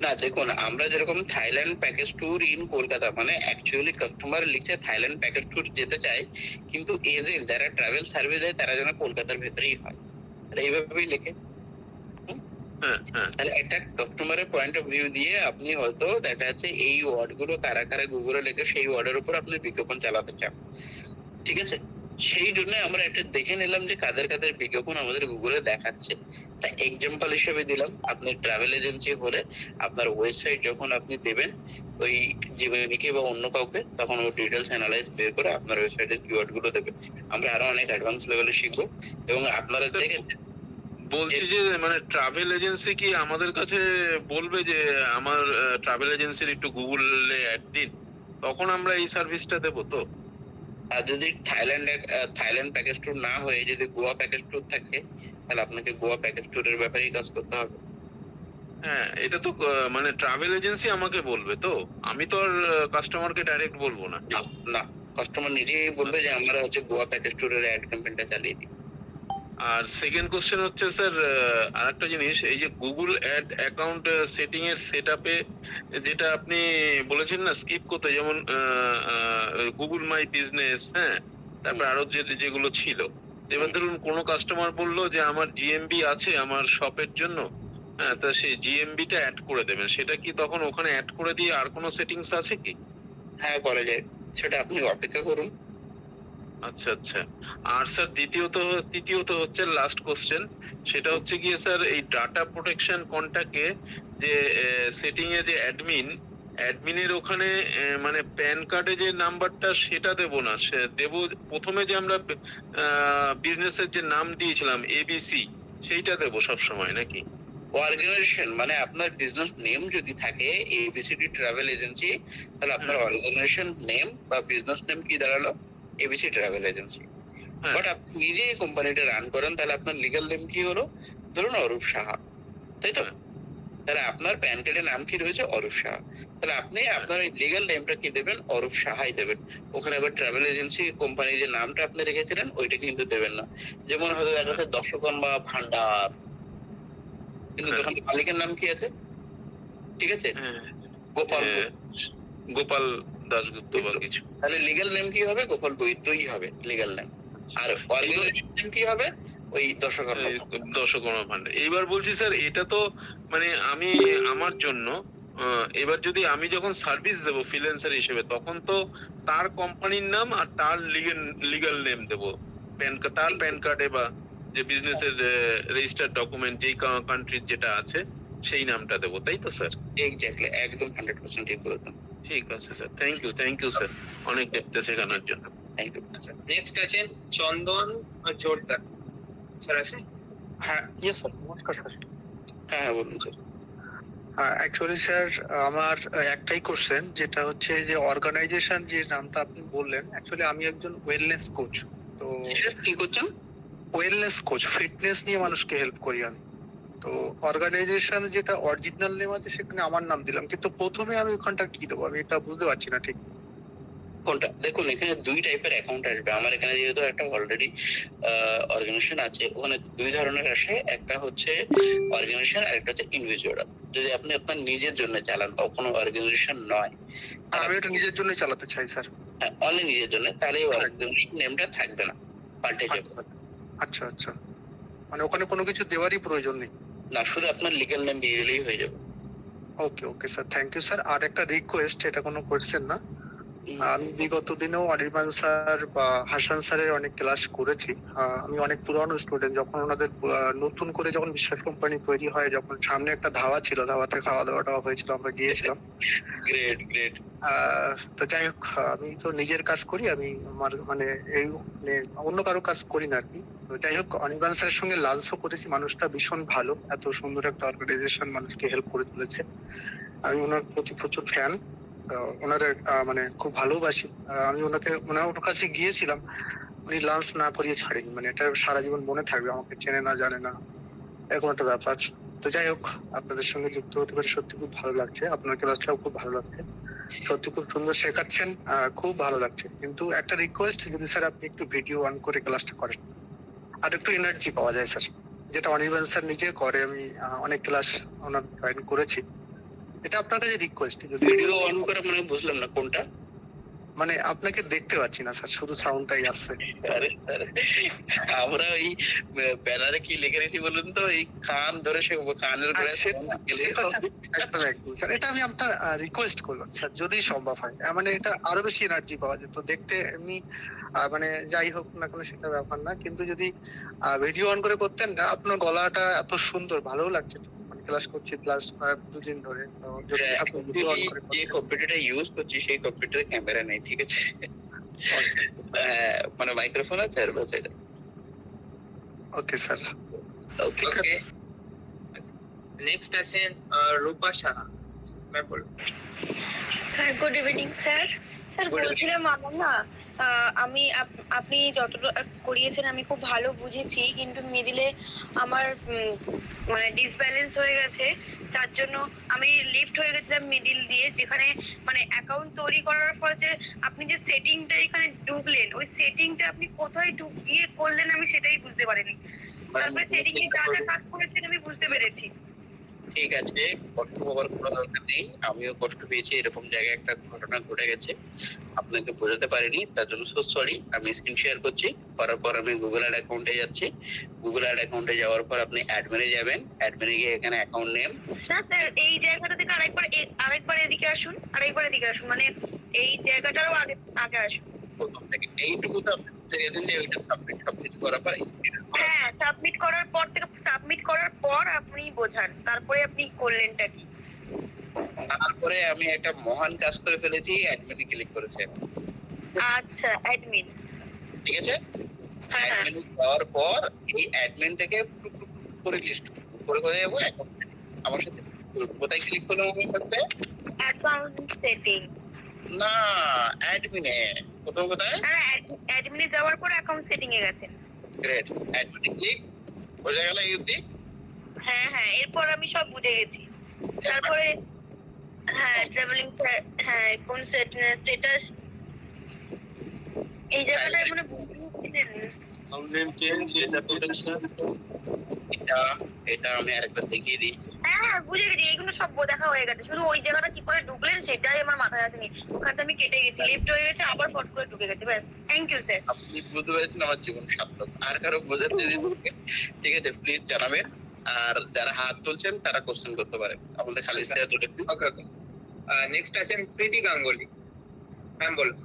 না দেখুন, আমরা যেরকম Thailand package tour in Kolkata, মানে অ্যাকচুয়ালি কাস্টমার লিখছে থাইল্যান্ড প্যাকেজ ট্যুর যেতে চায়, কিন্তু এজেন্ট যারা ট্রাভেল সার্ভিস দেয় তারা যেন কলকাতার ভেতরেই হয়, এইভাবেই লিখে। তাহলে একটা কাস্টমারের পয়েন্ট অফ ভিউ দিয়ে আপনি হয়তো দেখা যাচ্ছে এই ওয়ার্ড গুলো কারা কারা গুগলে লেখে, সেই ওয়ার্ডের উপর আপনি বিজ্ঞাপন চালাতে চান, ঠিক আছে? সেই জন্য আমরা একটা দেখে নিলাম যে কাদের কাদের বিজ্ঞাপন আমাদের গুগলে দেখাচ্ছে। তা এক্সাম্পল হিসেবে দিলাম, আপনি ট্রাভেল এজেন্সি হলে আপনার ওয়েবসাইট যখন আপনি দেবেন ওই জীবনীকে বা অন্য কাউকে, তখন ও ডিটেলস অ্যানালাইজ বের করে আপনার ওয়েবসাইটের কিওয়ার্ড গুলো দেবে। আমরা আরো অনেক অ্যাডভান্স লেভেলে শিখবো, এবং আপনারা দেখেছেন। বলছি যে মানে ট্রাভেল এজেন্সি কি আমাদের কাছে বলবে যে আমার ট্রাভেল এজেন্সির একটু গুগলে অ্যাড দিন, তখন আমরা এই সার্ভিসটা দেবো তো? আর যদি থাইল্যান্ড প্যাকেজ ট্যুর না হয়ে যদি গোয়া প্যাকেজ ট্যুর থাকে, তাহলে আপনাকে গোয়া প্যাকেজ ট্যুরের ব্যাপারেই কাজ করতে হবে। হ্যাঁ, এটা তো মানে ট্রাভেল এজেন্সি আমাকে বলবে তো, আমি তো আর কাস্টমারকে ডাইরেক্ট বলবো না। না, কাস্টমার নিজেই বলবে যে আমরা হচ্ছে গোয়া প্যাকেজ ট্যুরের অ্যাড ক্যাম্পেইনটা চালিয়ে দিই। আর সেকেন্ড কোশ্চেন হচ্ছে স্যার, আরেকটা জিনিস, এই যে গুগল অ্যাড অ্যাকাউন্ট সেটিং এর সেটআপে যেটা আপনি বলেছেন না স্কিপ করতে, যেমন গুগল মাই বিজনেস, হ্যাঁ, তারপর আরো যেগুলো ছিল, এবার ধরুন কোনো কাস্টমার বললো যে আমার জিএমবি আছে আমার শপের জন্য, হ্যাঁ, তা সেই জিএমবিটা অ্যাড করে দেবেন, সেটা কি তখন ওখানে অ্যাড করে দিয়ে আর কোনো সেটিংস আছে কি? হ্যাঁ, করা যায়, সেটা আপনি অপেক্ষা করুন। আচ্ছা আচ্ছা। আর স্যার তৃতীয়ত হচ্ছে লাস্ট কোশ্চেন, সেটা হচ্ছে গিয়ে স্যার এই ডাটা প্রোটেকশন কন্টাকে যে সেটিং এ যে অ্যাডমিনের ওখানে মানে প্যান কার্ডে যে নাম্বারটা সেটা দেব না, সে দেব প্রথমে যে আমরা বিজনেসের যে নাম দিয়েছিলাম এবিসি, সেইটা দেব সব সময় নাকি? অর্গানাইজেশন মানে আপনার বিজনেস নেম যদি থাকে এবিসিডি ট্রাভেল এজেন্সি, তাহলে আপনার অর্গানাইজেশন নেম বা বিজনেস নেম কি দাঁড়ালো? ABC travel agency. হ্যাঁ। বাট আপনি নিজেই কোম্পানিটা রান করেন, তাহলে আপনার লিগ্যাল নেম কি হলো? ধরুন অরূপ সাহা, তাই তো? হ্যাঁ। তাহলে আপনার প্যান কার্ডের নাম কি রয়েছে? অরূপ সাহা। তাহলে আপনি আপনার এই লিগ্যাল নেমটা কি দেবেন? অরূপ সাহাই দেবেন। ওখানে আবার ট্রাভেল এজেন্সি কোম্পানির যে নামটা আপনি রেখেছিলেন ওইটা কিন্তু দেবেন না। যেমন হয়তো দেখা যাচ্ছে দর্শকন বা ভান্ডার, কিন্তু হ্যাঁ। দোকানের মালিকের নাম কি আছে? ঠিক আছে, হ্যাঁ, গোপাল। গোপাল দাশগুপ্ত বা কিছু। তাহলে লিগ্যাল নেম কি হবে? গোপাল বৈদ্যই হবে লিগ্যাল নেম। আর অর্গানাইজেশন নেম কি হবে? ওই দশকর্মা ভান্ডার। এইবার বলছি স্যার, এটা তো মানে আমি আমার জন্য এবার যদি আমি যখন সার্ভিস দেবো ফ্রিল্যান্সার হিসেবে, তখন তো তার কোম্পানির নাম আর তার লিগ্যাল নেম দেবো, তার প্যান কার্ডে বা যে বিজনেসের রেজিস্টার্ড ডকুমেন্ট যেই কান্ট্রির যেটা আছে সেই নামটা দেবো, তাই তো স্যার? এক্স্যাক্টলি, একদম 100% ঠিক বলেছেন। ঠিক আছে স্যার, থ্যাংক ইউ স্যার, অনেক দেখতে শেখানোর জন্য। Thank you. নেক্সট আছেন চন্দন জোরদার, স্যার আছেন? হ্যাঁ, ইয়েস স্যার, নমস্কার স্যার। হ্যাঁ বলুন স্যার। অ্যাকচুয়ালি স্যার আমার একটাই কোশ্চেন, যেটা হচ্ছে যে অর্গানাইজেশন যে নামটা আপনি বললেন, অ্যাকচুয়ালি আমি একজন ওয়েলনেস কোচ। তো কি করছেন? ওয়েলনেস কোচ, ফিটনেস নিয়ে মানুষকে হেল্প করি আমি। তো অর্গানাইজেশন যেটা অরিজিনাল নেম আছে সেখানে আমার নাম দিলাম, কিন্তু প্রথমে আমি ওখানটা কি দেবো আমি এটা বুঝতে পারছি না ঠিক। কোনটা? দেখুন এখানে দুই টাইপের অ্যাকাউন্ট আসবে। আমার এখানে যেহেতু একটা অলরেডি অর্গানাইজেশন আছে, ওখানে দুই ধরনের আসে। একটা হচ্ছে অর্গানাইজেশন আর একটা হচ্ছে ইন্ডিভিজুয়াল। যদি আপনি আপনার নিজের জন্য চালান বা কোনো অর্গানাইজেশন নয়, আমি এটা নিজের জন্য চালাতে চাই স্যার। অনলি নিজের জন্য, তাহলে এই অর্গানাইজেশন নেমটা থাকবে না, পাল্টে যাবে। আচ্ছা আচ্ছা, মানে ওখানে কোনো কিছু দেওয়ারই প্রয়োজন নেই? না, শুধু আপনার লিগ্যাল নেম দিয়ে দিলেই হয়ে যাবে। Okay okay sir, thank you sir. আর একটা রিকোয়েস্ট, এটা কোনো কোয়েশ্চেন না, আমি বিগত দিনেও অনির্বাণ স্যার বা হাসান স্যারের অনেক ক্লাস করেছি। আমি অনেক পুরনো স্টুডেন্ট, যখন ওনাদের নতুন করে যখন বিশ্বাস কোম্পানি তৈরি হয়, যখন সামনে একটা ধাওয়া ছিল, ধাওয়াতে খাওয়া দাওয়াটা হয়েছিল, আমরা গিয়েছিলাম। Great great. তো যাই হোক, আমি তো নিজের কাজ করি, আমি আমার মানে এই মানে অন্য কারো কাজ করি না আর কি। তো যাই হোক, অনির্বাণ স্যারের সঙ্গে লাঞ্চও করেছি। মানুষটা ভীষণ ভালো, এত সুন্দর একটা অর্গানাইজেশন মানুষকে হেল্প করে তুলেছে। আমি ওনার প্রতি প্রচুর ফ্যান, ওনার মানে খুব ভালোবাসি। আমি ওনার কাছে গিয়েছিলাম, উনি লাঞ্চ না করিয়ে ছাড়েনি, মানে এটা সারা জীবন মনে থাকবে। আমাকে চেনে না জানে না, এরকম একটা ব্যাপার। তো যাই হোক, আপনাদের সঙ্গে যুক্ত হতে পারে সত্যি খুব ভালো লাগছে। আপনার ক্লাসটাও খুব ভালো লাগছে, সত্যি খুব সুন্দর শেখাচ্ছেন, খুব ভালো লাগছে। কিন্তু একটা রিকোয়েস্ট, যদি স্যার আপনি একটু ভিডিও অন করে ক্লাসটা করেন, আর একটু এনার্জি পাওয়া যায় স্যার, যেটা অনির্বাণ স্যার নিজে করে। আমি অনেক ক্লাস ওনার জয়েন করেছি। এটা আপনার কাছে রিকোয়েস্ট, যদি ভিডিও অন করে, মানে বুঝলাম না কোনটা। মানে আপনাকে দেখতে পাচ্ছি না স্যার, শুধু সাউন্ডটাই আসছে। আরে আমরা ওই ব্যানারে কি লিখে রেখেছি বলুন তো, এই কান ধরে সে কানের উপরে একদম একদম স্যার, এটা আমি আপনার রিকোয়েস্ট করলাম স্যার, যদি সম্ভব হয়। মানে এটা আরো বেশি এনার্জি পাওয়া যেত দেখতে। এমনি মানে যাই হোক না কোনো সেটা ব্যাপার না, কিন্তু যদি ভিডিও অন করে করতেন না, আপনার গলাটা এত সুন্দর, ভালো লাগছে। ক্লাস করছি, ক্লাস 2 দিন ধরে। তো যদি আপনি ভিডিও অন করে যে কম্পিউটারটা ইউজ করছি সেই কম্পিউটারে ক্যামেরা নেই, ঠিক আছে? মানে মাইক্রোফোন আছে আর বাস এটা। Okay sir, okay. নেক্সট আছেন রূপা সাহা, ম্যাম বলুন। হ্যাঁ, good evening sir. Sir Good বলছিলাম আমার না আপনি যতটা করিয়েছেন আমি খুব ভালো বুঝেছি, কিন্তু মিডিলে আমার মানে ডিসব্যালেন্স হয়ে গেছে। তার জন্য আমি লিফট হয়ে গেছিলাম মিডিল দিয়ে, যেখানে মানে অ্যাকাউন্ট তৈরি করার পর যে আপনি যে সেটিংটা এখানে ঢুকলেন, ওই সেটিংটা আপনি কোথায় গিয়ে করলেন আমি সেটাই বুঝতে পারিনি। তারপরে সেটিং এ যা যা কাজ করেছেন আমি বুঝতে পেরেছি। ঠিক আছে, কষ্ট পাওয়ার কোনো দরকার নেই। আমিও কষ্ট পেয়েছি, এরকম জায়গায় একটা ঘটনা ঘটে গেছে, আপনাকে বোঝাতে পারিনি, তার জন্য সো সরি। আমি স্ক্রিন শেয়ার করছি, করার পর আমি গুগল অ্যাড অ্যাকাউন্টে যাচ্ছি। গুগল অ্যাড অ্যাকাউন্টে যাওয়ার পর আপনি অ্যাডমিনে যাবেন। অ্যাডমিনে গিয়ে এখানে অ্যাকাউন্ট নেম। না স্যার, এই জায়গাটা থেকে আরেকবার এদিকে আসুন, মানে এই জায়গাটারও আগে আসুন। প্রথম থেকে এইটুকু তো আপনি বলতে গেছেন যে ওইটা সাবমিট সবকিছু করার পর হ্যাঁ, সাবমিট করার পর আপনি বোঝান, তারপরে আপনি করলেনটা কি? তারপরে আমি একটা মহান কাজ করে ফেলেছি, অ্যাডমিনে ক্লিক করেছে, আচ্ছা, অ্যাডমিন। ঠিক আছে? হ্যাঁ, হ্যাঁ। অ্যাডমিন যাওয়ার পর এই অ্যাডমিন থেকে টুক টুক টুক করে লিস্ট করে করে যাবো আমার সাথে কোথায় ক্লিক করলাম আমি করতে অ্যাকাউন্ট সেটিং। না অ্যাডমিনে প্রথম কোথায় অ্যাডমিনে যাওয়ার পর অ্যাকাউন্ট সেটিং এ গেছেন। গ্রেট অ্যাডমিনে ক্লিক বোঝা গেল এই অবধি হ্যাঁ, হ্যাঁ, এরপর আমি সব বুঝে গেছি। তারপরে হ্যাঁ, ট্রাভেলিং, হ্যাঁ, কোন স্ট্যাটাস এই জায়গাটায় মানে বুঝিয়েছিলেন। এটা আমি আরেকবার দেখিয়ে দিই। হ্যাঁ, হ্যাঁ, বুঝে গেছি, এইগুলো সব দেখা হয়ে গেছে, শুধু ওই জায়গাটা কি করে ঢুকলেন সেটাই আমার মাথায় আসেনি। ওখানে আমি কেটে গেছি, লেফট হয়ে গেছে, আবার ফট করে ঢুকে গেছে, ব্যাস। Thank you sir. আপনি বুঝতে পেরেছেন আমার জীবন সার্থক। আর কারো বোঝাতে যদি থাকে, ঠিক আছে প্লিজ জানাবেন। আর যারা হাত তুলছেন তারা কোশ্চেন করতে পারেন, আমাদের খালি স্যার তুলে ওকে, ওকে। নেক্সট আছেন প্রীতি গাঙ্গুলি। ম্যাম বলুন।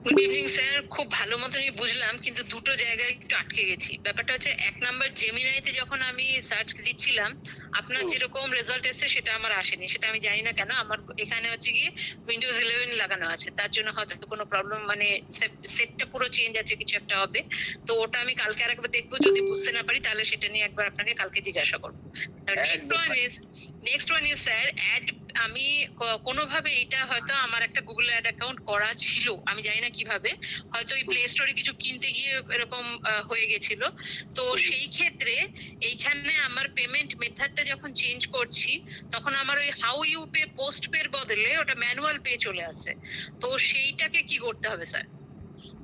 গুড ইভিনিং স্যার, খুব ভালো মতনই বুঝলাম, কিন্তু দুটো জায়গায় একটু আটকে গেছি। ব্যাপারটা হচ্ছে, 1 নাম্বার জেমিনাইতে যখন আমি সার্চ দিচ্ছিলাম, আপনার যেরকম রেজাল্ট এসেছে সেটা আমার আসেনি, সেটা আমি জানি না কেন। আমার এখানে হচ্ছে গিয়ে উইন্ডোজ 11 লাগানো আছে, তার জন্য হয়তো কোনো প্রবলেম, মানে সেটটা পুরো চেঞ্জ আছে, কিছু একটা হবে। তো ওটা আমি কালকে আরেকবার দেখবো, যদি বুঝতে না পারি তাহলে সেটা নিয়ে একবার আপনাকে কালকে জিজ্ঞাসা করবো। Next one is sir, ad আমি কোনোভাবে এটা হয়তো আমার একটা গুগল অ্যাড অ্যাকাউন্ট করা ছিল, আমি জানি না কিভাবে, হয়তো ওই প্লে স্টোরে কিছু কিনতে গিয়ে এরকম হয়ে গেছিল। তো সেই ক্ষেত্রে এইখানে আমার পেমেন্ট মেথডটা যখন চেঞ্জ করছি, তখন আমার ওই হাউ ইউ পে পোস্ট পের বদলে ওটা ম্যানুয়াল পে চলে আসে। তো সেইটাকে কি করতে হবে স্যার?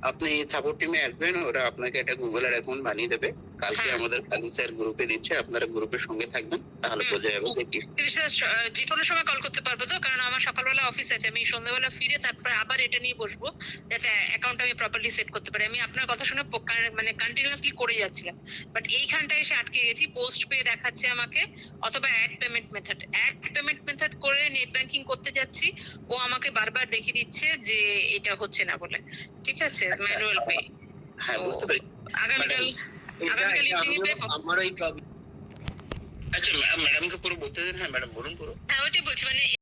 আপনি সাপোর্ট টিমে আসবেন, ওরা আপনাকে একটা গুগলের অ্যাকাউন্ট বানিয়ে দেবে। কালকে আমাদের খালি স্যার গ্রুপে দিচ্ছে, আপনারা গ্রুপের সঙ্গে থাকবেন, তাহলে বোঝা যাবে যে কি। যে কোনো সময় কল করতে পারবো তো? কারণ আমার সকালবেলা অফিস আছে, আমি সন্ধ্যাবেলা ফিরে তারপর আবার এটা নিয়ে বসবো, যাতে অ্যাকাউন্ট আমি প্রপারলি সেট করতে পারি। আমি আপনার কথা শুনে মানে কন্টিনিউয়াসলি করে যাচ্ছিলাম, বাট এইখানটা এসে আটকে গেছি। পোস্ট পে দেখাচ্ছে আমাকে, অথবা অ্যাড পেমেন্ট মেথড করে নেট ব্যাংকিং করতে যাচ্ছি, ও আমাকে বারবার দেখিয়ে দিচ্ছে যে এটা হচ্ছে না বলে। ঠিক আছে, ম্যানুয়াল পে। হ্যাঁ বুঝতে পেরেছি। আগামীকাল ইভিনিং এ আমার এই প্রবলেম। আচ্ছা ম্যাডামকে পুরো বলতে দিন। হ্যাঁ ম্যাডাম বলুন পুরো। হ্যাঁ, ওইটাই বলছি, মানে